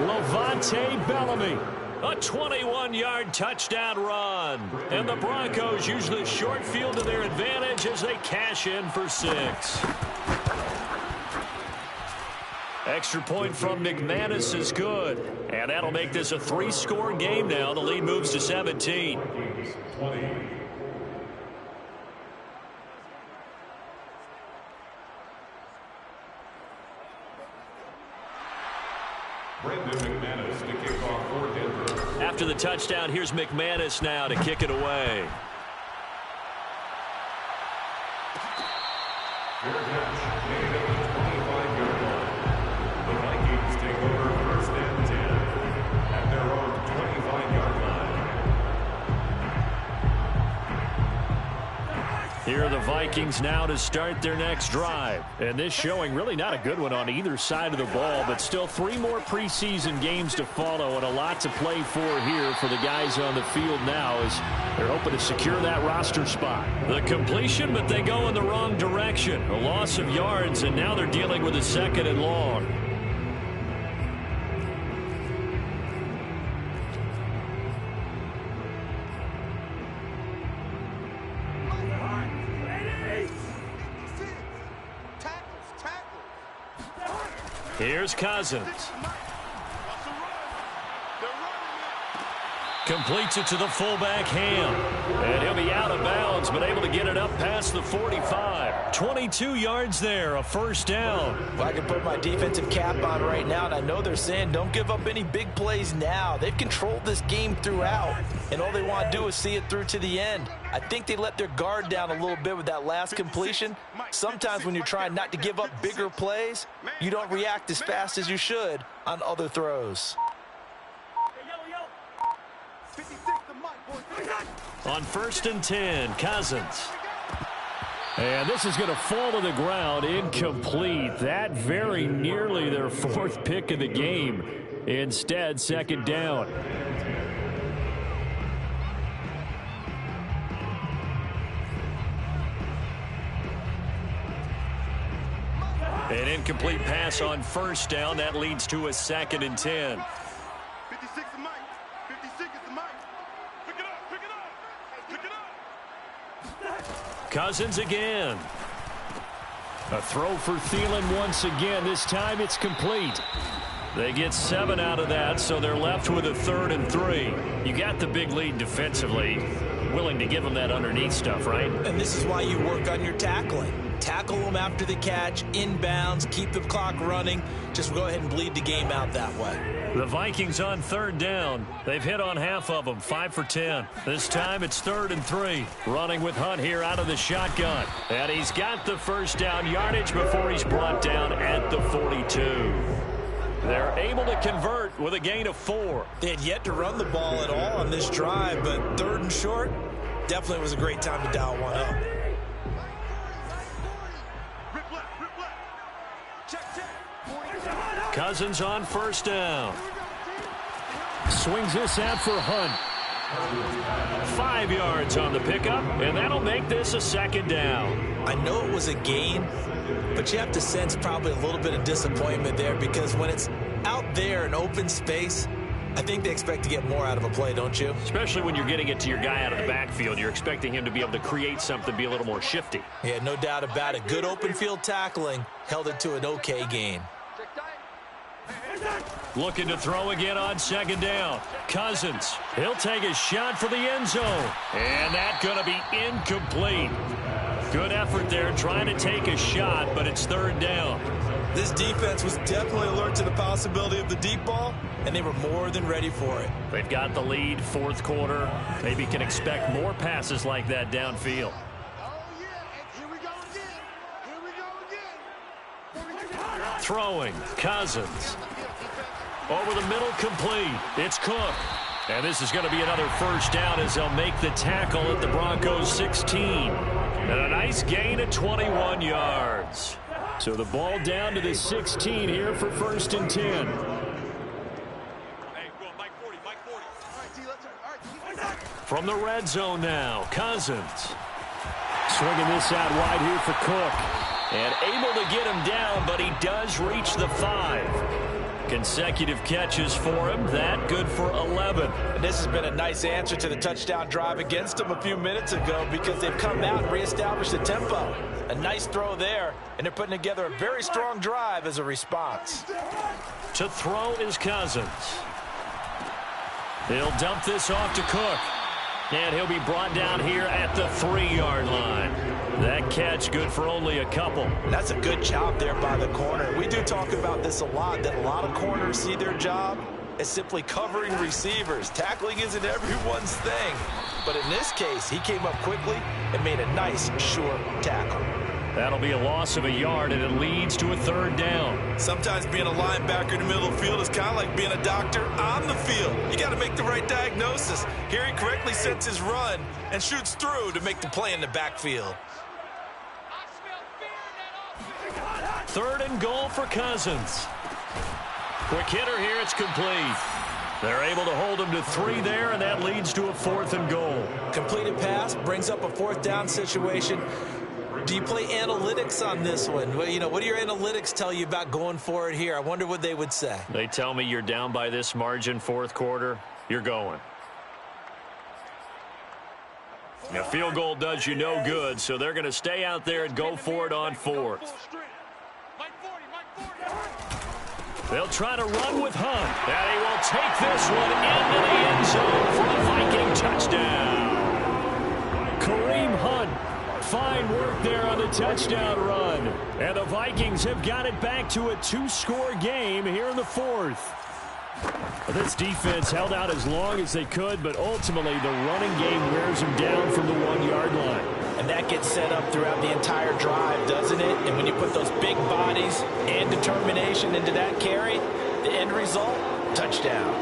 Levante Bellamy, a 21-yard touchdown run. And the Broncos use the short field to their advantage as they cash in for 6. Extra point from McManus is good. And that'll make this a 3-score game now. The lead moves to 17. After the touchdown, here's McManus now to kick it away. The Vikings take over 1st and 10 at their own 25-yard line. Here are the Vikings now to start their next drive. And this showing really not a good one on either side of the ball, but still 3 more preseason games to follow and a lot to play for here for the guys on the field now as They're hoping to secure that roster spot. The completion, but they go in the wrong direction. A loss of yards, and now they're dealing with a 2nd and long. Here's Cousins. Completes it to the fullback, Ham. And he'll be out of bounds, but able to get it up past the 45. 22 yards there, a first down. Well, I can put my defensive cap on right now, and I know they're saying don't give up any big plays now. They've controlled this game throughout, and all they want to do is see it through to the end. I think they let their guard down a little bit with that last completion. Sometimes when you're trying not to give up bigger plays, you don't react as fast as you should on other throws. On 1st and 10, Cousins. And this is going to fall to the ground, incomplete. That very nearly their 4th pick of the game. Instead, 2nd down. An incomplete pass on 1st down. That leads to a 2nd and 10. 56 is Mike. 56 is Mike. Pick it up. Pick it up. Pick it up. Cousins again. A throw for Thielen once again. This time it's complete. They get 7 out of that, so they're left with a 3rd and 3. You got the big lead defensively. Willing to give them that underneath stuff, right? And this is why you work on your tackling. Tackle them after the catch, inbounds, keep the clock running. Just go ahead and bleed the game out that way. The Vikings on 3rd down. They've hit on half of them, 5 for 10. This time it's 3rd and 3. Running with Hunt here out of the shotgun. And he's got the first down yardage before he's brought down at the 42. They're able to convert with a gain of 4. They had yet to run the ball at all on this drive, but 3rd and short, definitely was a great time to dial one up. Cousins on 1st down. Swings this out for Hunt. 5 yards on the pickup, and that'll make this a 2nd down. I know it was a gain, but you have to sense probably a little bit of disappointment there because when it's out there in open space, I think they expect to get more out of a play, don't you? Especially when you're getting it to your guy out of the backfield. You're expecting him to be able to create something, be a little more shifty. Yeah, no doubt about it. Good open field tackling held it to an okay gain. Looking to throw again on 2nd down. Cousins, he'll take a shot for the end zone. And that's going to be incomplete. Good effort there trying to take a shot, but it's 3rd down. This defense was definitely alert to the possibility of the deep ball, and they were more than ready for it. They've got the lead, 4th quarter. Maybe can expect more passes like that downfield. Throwing, Cousins. Over the middle, complete. It's Cook. And this is going to be another first down as they'll make the tackle at the Broncos 16. And a nice gain of 21 yards. So the ball down to the 16 here for 1st and 10. Hey, go Mike 40, Mike 40. From the red zone now, Cousins. Swinging this out wide here for Cook. And able to get him down, but he does reach the 5. Consecutive catches for him. That good for 11. And this has been a nice answer to the touchdown drive against them a few minutes ago because they've come out and reestablished the tempo. A nice throw there, and they're putting together a very strong drive as a response. To throw is Cousins. He'll dump this off to Cook. And he'll be brought down here at the 3-yard line. That catch good for only a couple. That's a good job there by the corner. We do talk about this a lot, that a lot of corners see their job as simply covering receivers. Tackling isn't everyone's thing. But in this case, he came up quickly and made a nice, short tackle. That'll be a loss of a yard, and it leads to a 3rd down. Sometimes being a linebacker in the middle of the field is kind of like being a doctor on the field. You got to make the right diagnosis. Here he correctly sets his run and shoots through to make the play in the backfield. 3rd and goal for Cousins. Quick hitter here, it's complete. They're able to hold him to 3 there, and that leads to a 4th and goal. Completed pass brings up a 4th down situation. Do you play analytics on this one? Well, what do your analytics tell you about going for it here? I wonder what they would say. They tell me you're down by this margin 4th quarter, you're going. Now, field goal does you no good, so they're going to stay out there and go for it on 4th. They'll try to run with Hunt. And he will take this one into the end zone for a Viking touchdown. Kareem Hunt, fine work there on the touchdown run. And the Vikings have got it back to a 2-score game here in the 4th. This defense held out as long as they could, but ultimately the running game wears them down from the 1-yard line. And that gets set up throughout the entire drive, doesn't it? And when you put those big bodies and determination into that carry, the end result, touchdown.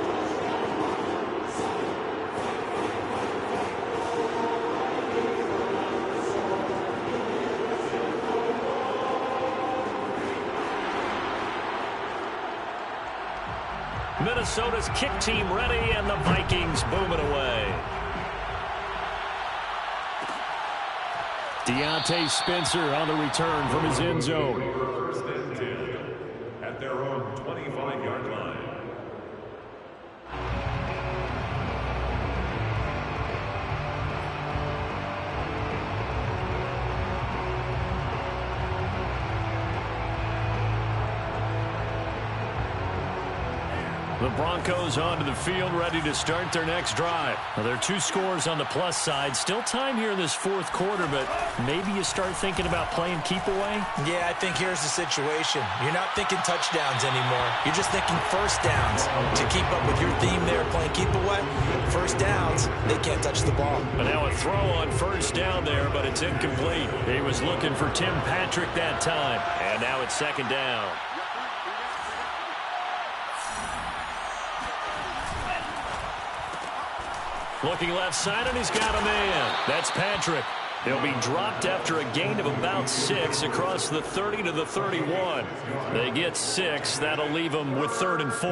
Minnesota's kick team ready, and the Vikings boom it away. Deontay Spencer on the return from his end zone. First and 10 at their own 25-yard line. The Broncos onto the field, ready to start their next drive. Now, there are 2 scores on the plus side. Still time here in this 4th quarter, but maybe you start thinking about playing keep away? Yeah, I think here's the situation. You're not thinking touchdowns anymore. You're just thinking first downs. To keep up with your theme there, playing keep away, first downs, they can't touch the ball. But now a throw on first down there, but it's incomplete. He was looking for Tim Patrick that time. And now it's 2nd down. Looking left side, and he's got a man. That's Patrick. He'll be dropped after a gain of about 6 across the 30 to the 31. They get 6. That'll leave them with 3rd and 4.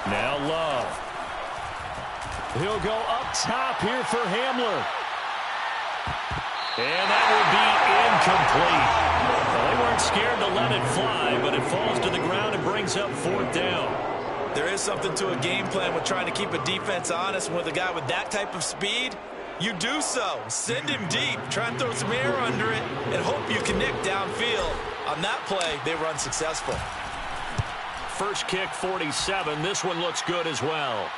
Now Love. He'll go up top here for Hamler. And that will be incomplete. Well, they weren't scared to let it fly, but it falls to the ground and brings up 4th down. There is something to a game plan with trying to keep a defense honest. With a guy with that type of speed, you do so. Send him deep. Try and throw some air under it and hope you connect downfield. On that play, they were unsuccessful. First kick, 47. This one looks good as well.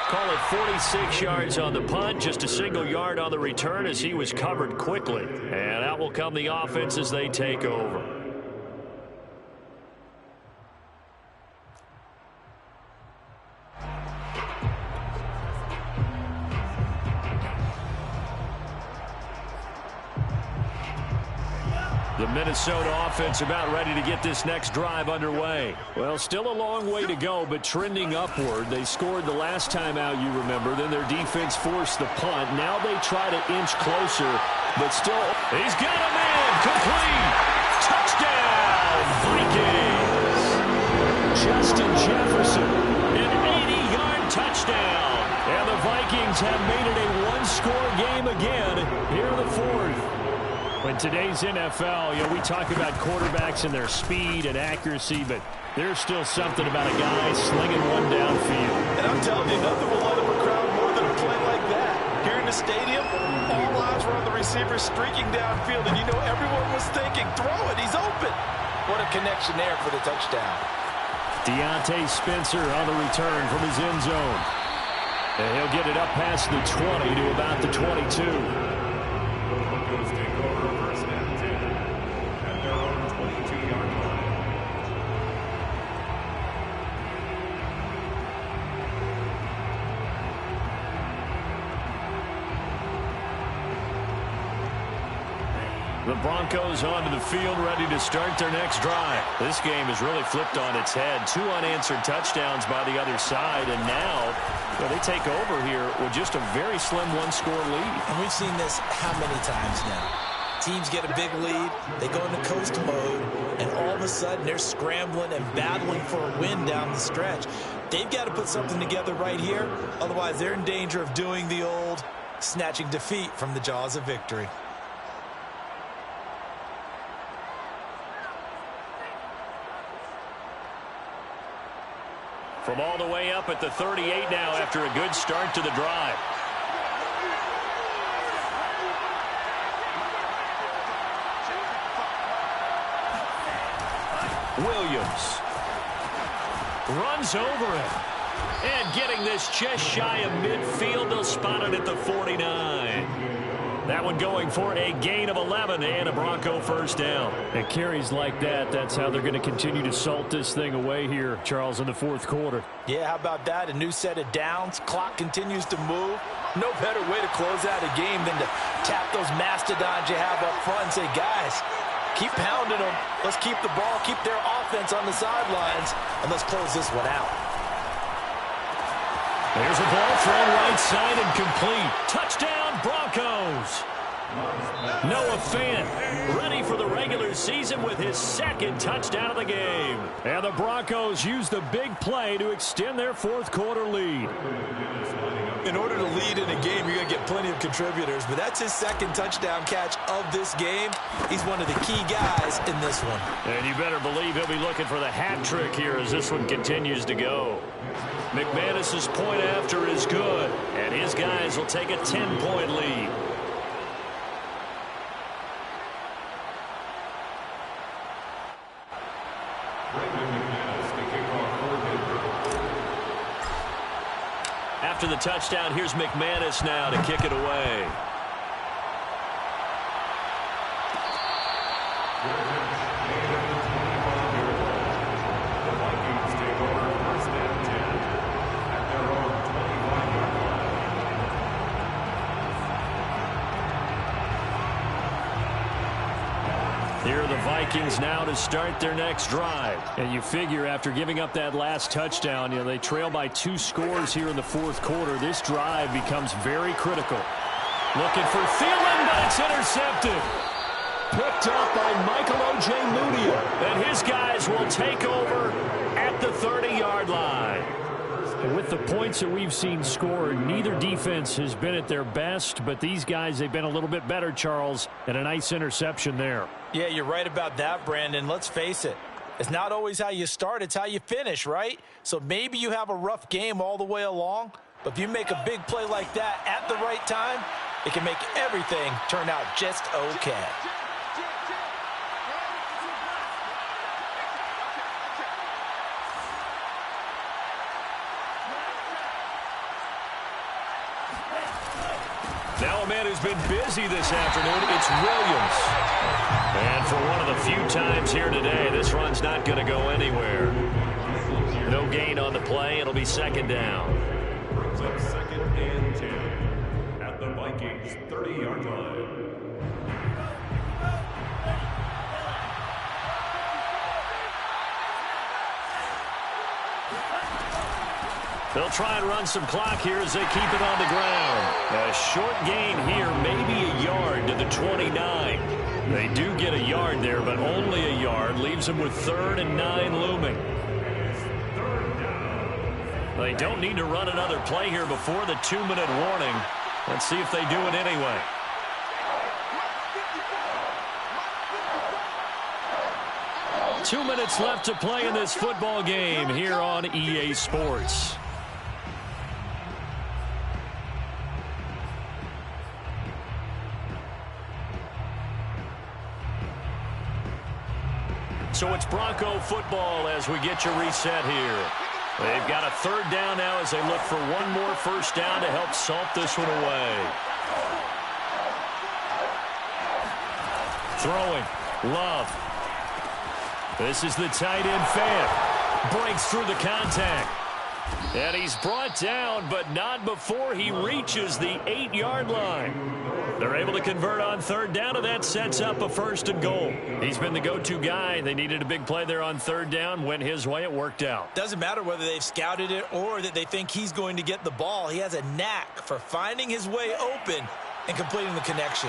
Call it 46 yards on the punt, just a single yard on the return as he was covered quickly. And out will come the offense as they take over. The Minnesota offense about ready to get this next drive underway. Well, still a long way to go, but trending upward. They scored the last time out, you remember. Then their defense forced the punt. Now they try to inch closer, but still. He's got a man. Complete. Touchdown, Vikings. Justin Jefferson, an 80-yard touchdown. And the Vikings have made it a one-score game again here in the 4th. In today's NFL, we talk about quarterbacks and their speed and accuracy, but there's still something about a guy slinging one downfield. And I'm telling you, nothing will let him a crowd more than a play like that. Here in the stadium, all eyes were on the receiver streaking downfield, and everyone was thinking, throw it, he's open. What a connection there for the touchdown. Deontay Spencer on the return from his end zone. And he'll get it up past the 20 to about the 22. Broncos take over first and 10 at their own 22-yard line. The Broncos onto the field, ready to start their next drive. This game is really flipped on its head. 2 unanswered touchdowns by the other side, and now they take over here with just a very slim one-score lead. And we've seen this how many times now? Teams get a big lead, they go into coast mode, and all of a sudden they're scrambling and battling for a win down the stretch. They've got to put something together right here, otherwise they're in danger of doing the old snatching defeat from the jaws of victory. From all the way up at the 38 now after a good start to the drive. Williams runs over it. And getting this just shy of midfield, they'll spot it at the 49. That one going for a gain of 11 and a Bronco first down. And carries like that, that's how they're going to continue to salt this thing away here, Charles, in the fourth quarter. Yeah, how about that? A new set of downs. Clock continues to move. No better way to close out a game than to tap those mastodons you have up front and say, guys, keep pounding them. Let's keep the ball, keep their offense on the sidelines, and let's close this one out. There's a ball thrown right side and complete. Touchdown, Broncos. Noah Fant ready for the regular season with his second touchdown of the game. And the Broncos use the big play to extend their fourth quarter lead. In order to lead in a game, you're going to get plenty of contributors, but that's his second touchdown catch of this game. He's one of the key guys in this one. And you better believe he'll be looking for the hat trick here as this one continues to go. McManus's point after is good, and his guys will take a 10-point lead. After the touchdown, here's McManus now to kick it away. The Vikings take over first and 10 at their own 25-yard line. Here are the Vikings now to start their next drive. And you figure after giving up that last touchdown, they trail by 2 scores here in the fourth quarter. This drive becomes very critical. Looking for Thielen, but it's intercepted. Picked up by Michael Ojemudia. And his guys will take over at the 30-yard line. And with the points that we've seen scored, neither defense has been at their best, but these guys, they've been a little bit better, Charles, and a nice interception there. Yeah, you're right about that, Brandon. Let's face it. It's not always how you start, it's how you finish, right? So maybe you have a rough game all the way along, but if you make a big play like that at the right time, it can make everything turn out just okay. Now a man who's been busy this afternoon, it's Williams. And for one of the few times here today, this run's not going to go anywhere. No gain on the play. It'll be second down. Brings up second and 10 at the Vikings 30-yard line. They'll try and run some clock here as they keep it on the ground. A short gain here, maybe a yard to the 29. They do get a yard there, but only a yard. Leaves them with 3rd and 9 looming. They don't need to run another play here before the 2-minute warning. Let's see if they do it anyway. Two minutes left to play in this football game here on EA Sports. So it's Bronco football as we get you reset here. They've got a 3rd down now as they look for one more first down to help salt this one away. Throwing. Love. This is the tight end Fant. Breaks through the contact. And he's brought down, but not before he reaches the 8-yard line. They're able to convert on third down, and that sets up a 1st and goal. He's been the go-to guy. They needed a big play there on third down. Went his way. It worked out. Doesn't matter whether they've scouted it or that they think he's going to get the ball. He has a knack for finding his way open and completing the connection.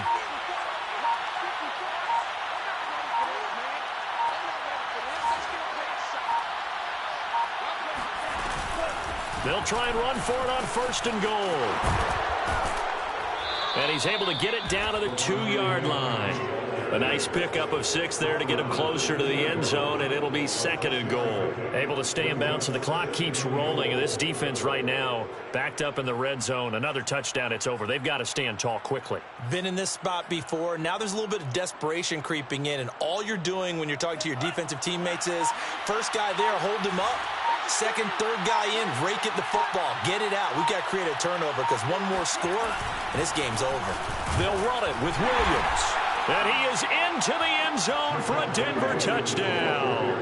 They'll try and run for it on 1st and goal. And he's able to get it down to the 2-yard line. A nice pickup of 6 there to get him closer to the end zone, and it'll be 2nd and goal. Able to stay in bounds, so the clock keeps rolling. And this defense right now backed up in the red zone. Another touchdown, it's over. They've got to stand tall quickly. Been in this spot before. Now there's a little bit of desperation creeping in, and all you're doing when you're talking to your defensive teammates is first guy there, hold him up. Second, third guy in, rake at the football. Get it out. We've got to create a turnover because one more score, and this game's over. They'll run it with Williams. And he is into the end zone for a Denver touchdown.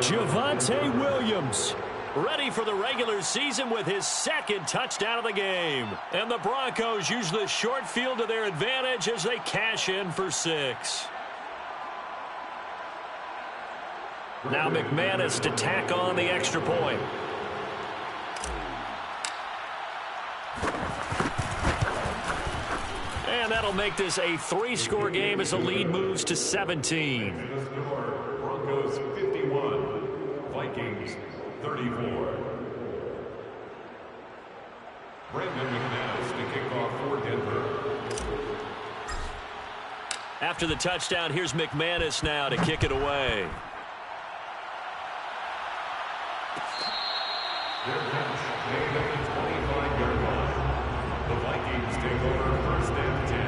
Javonte Williams ready for the regular season with his 2nd touchdown of the game. And the Broncos use the short field to their advantage as they cash in for 6. Now McManus to tack on the extra point. And that'll make this a 3-score game as the lead moves to 17. Broncos 51, Vikings 34. Brandon McManus to kick off for Denver. After the touchdown, here's McManus now to kick it away. Their bench made at the 25-yard line. The Vikings take over 1st and 10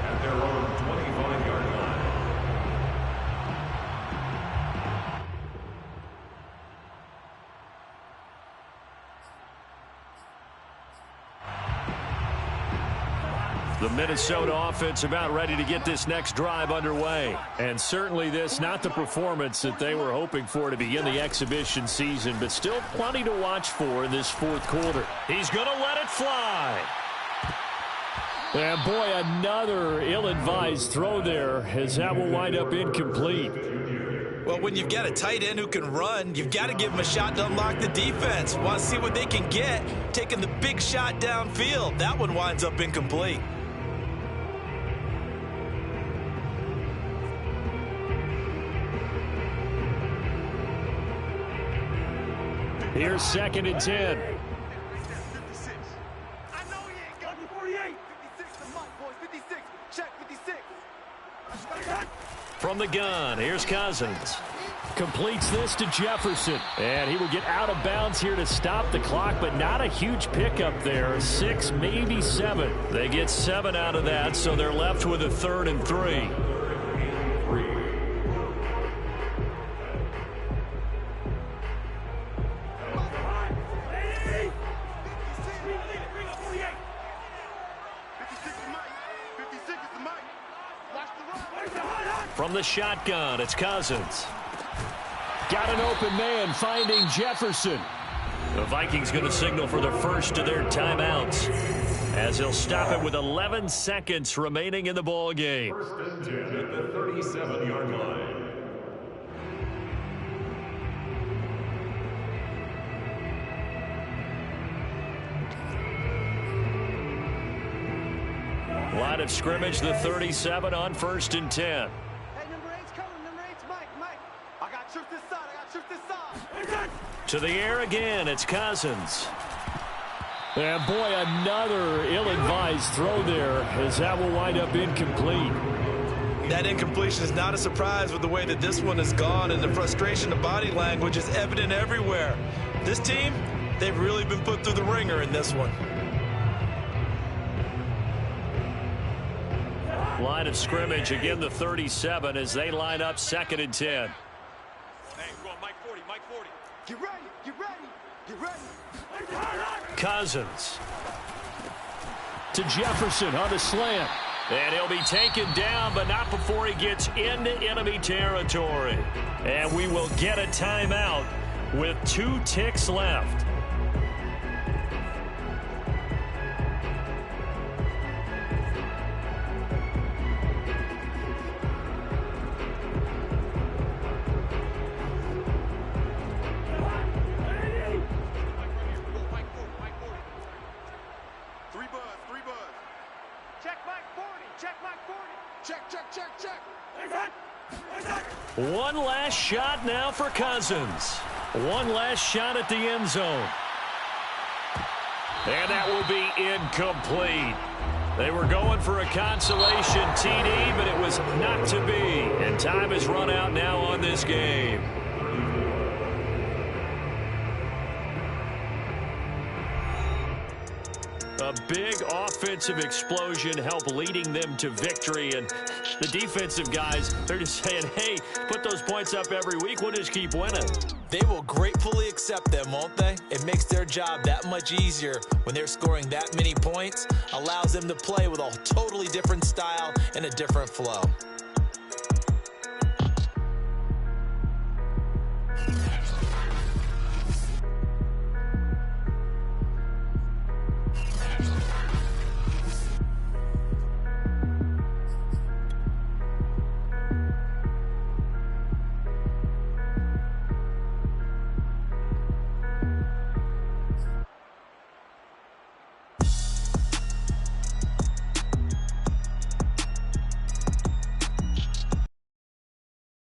at their own 25-yard line. The Minnesota offense about ready to get this next drive underway. And certainly this, not the performance that they were hoping for to begin the exhibition season, but still plenty to watch for in this 4th quarter. He's going to let it fly. And boy, another ill-advised throw there as that will wind up incomplete. Well, when you've got a tight end who can run, you've got to give him a shot to unlock the defense. Want to see what they can get, taking the big shot downfield. That one winds up incomplete. Here's 2nd and 10. I know he ain't got 48. 56 to Mike, boys. 56. Check 56. From the gun, here's Cousins. Completes this to Jefferson. And he will get out of bounds here to stop the clock, but not a huge pickup there. 6, maybe 7. They get 7 out of that, so they're left with a 3rd and 3. From the shotgun, it's Cousins. Got an open man, finding Jefferson. The Vikings going to signal for the first of their timeouts as they'll stop it with 11 seconds remaining in the ball game. 1st and 10 at the 37-yard line. Line of scrimmage, the 37 on 1st and 10. Hey, number 8's coming. Number 8's Mike. I got trips this side. I got trips this side. To the air again, it's Cousins. And boy, another ill-advised throw there as that will wind up incomplete. That incompletion is not a surprise with the way that this one has gone, and the frustration of body language is evident everywhere. This team, they've really been put through the ringer in this one. Line of scrimmage, again the 37 as they line up 2nd and 10. Hey, go on, Mike 40, Mike 40. Get ready, get ready, get ready. Cousins to Jefferson on the slant. And he'll be taken down, but not before he gets into enemy territory. And we will get a timeout with 2 ticks left. Check Mike 40. Check Mike 40. Check, check, check, check. One last shot now for Cousins. One last shot at the end zone. And that will be incomplete. They were going for a consolation TD, but it was not to be. And time has run out now on this game. A big offensive explosion helped leading them to victory. And the defensive guys, they're just saying, hey, put those points up every week. We'll just keep winning. They will gratefully accept them, won't they? It makes their job that much easier when they're scoring that many points. Allows them to play with a totally different style and a different flow.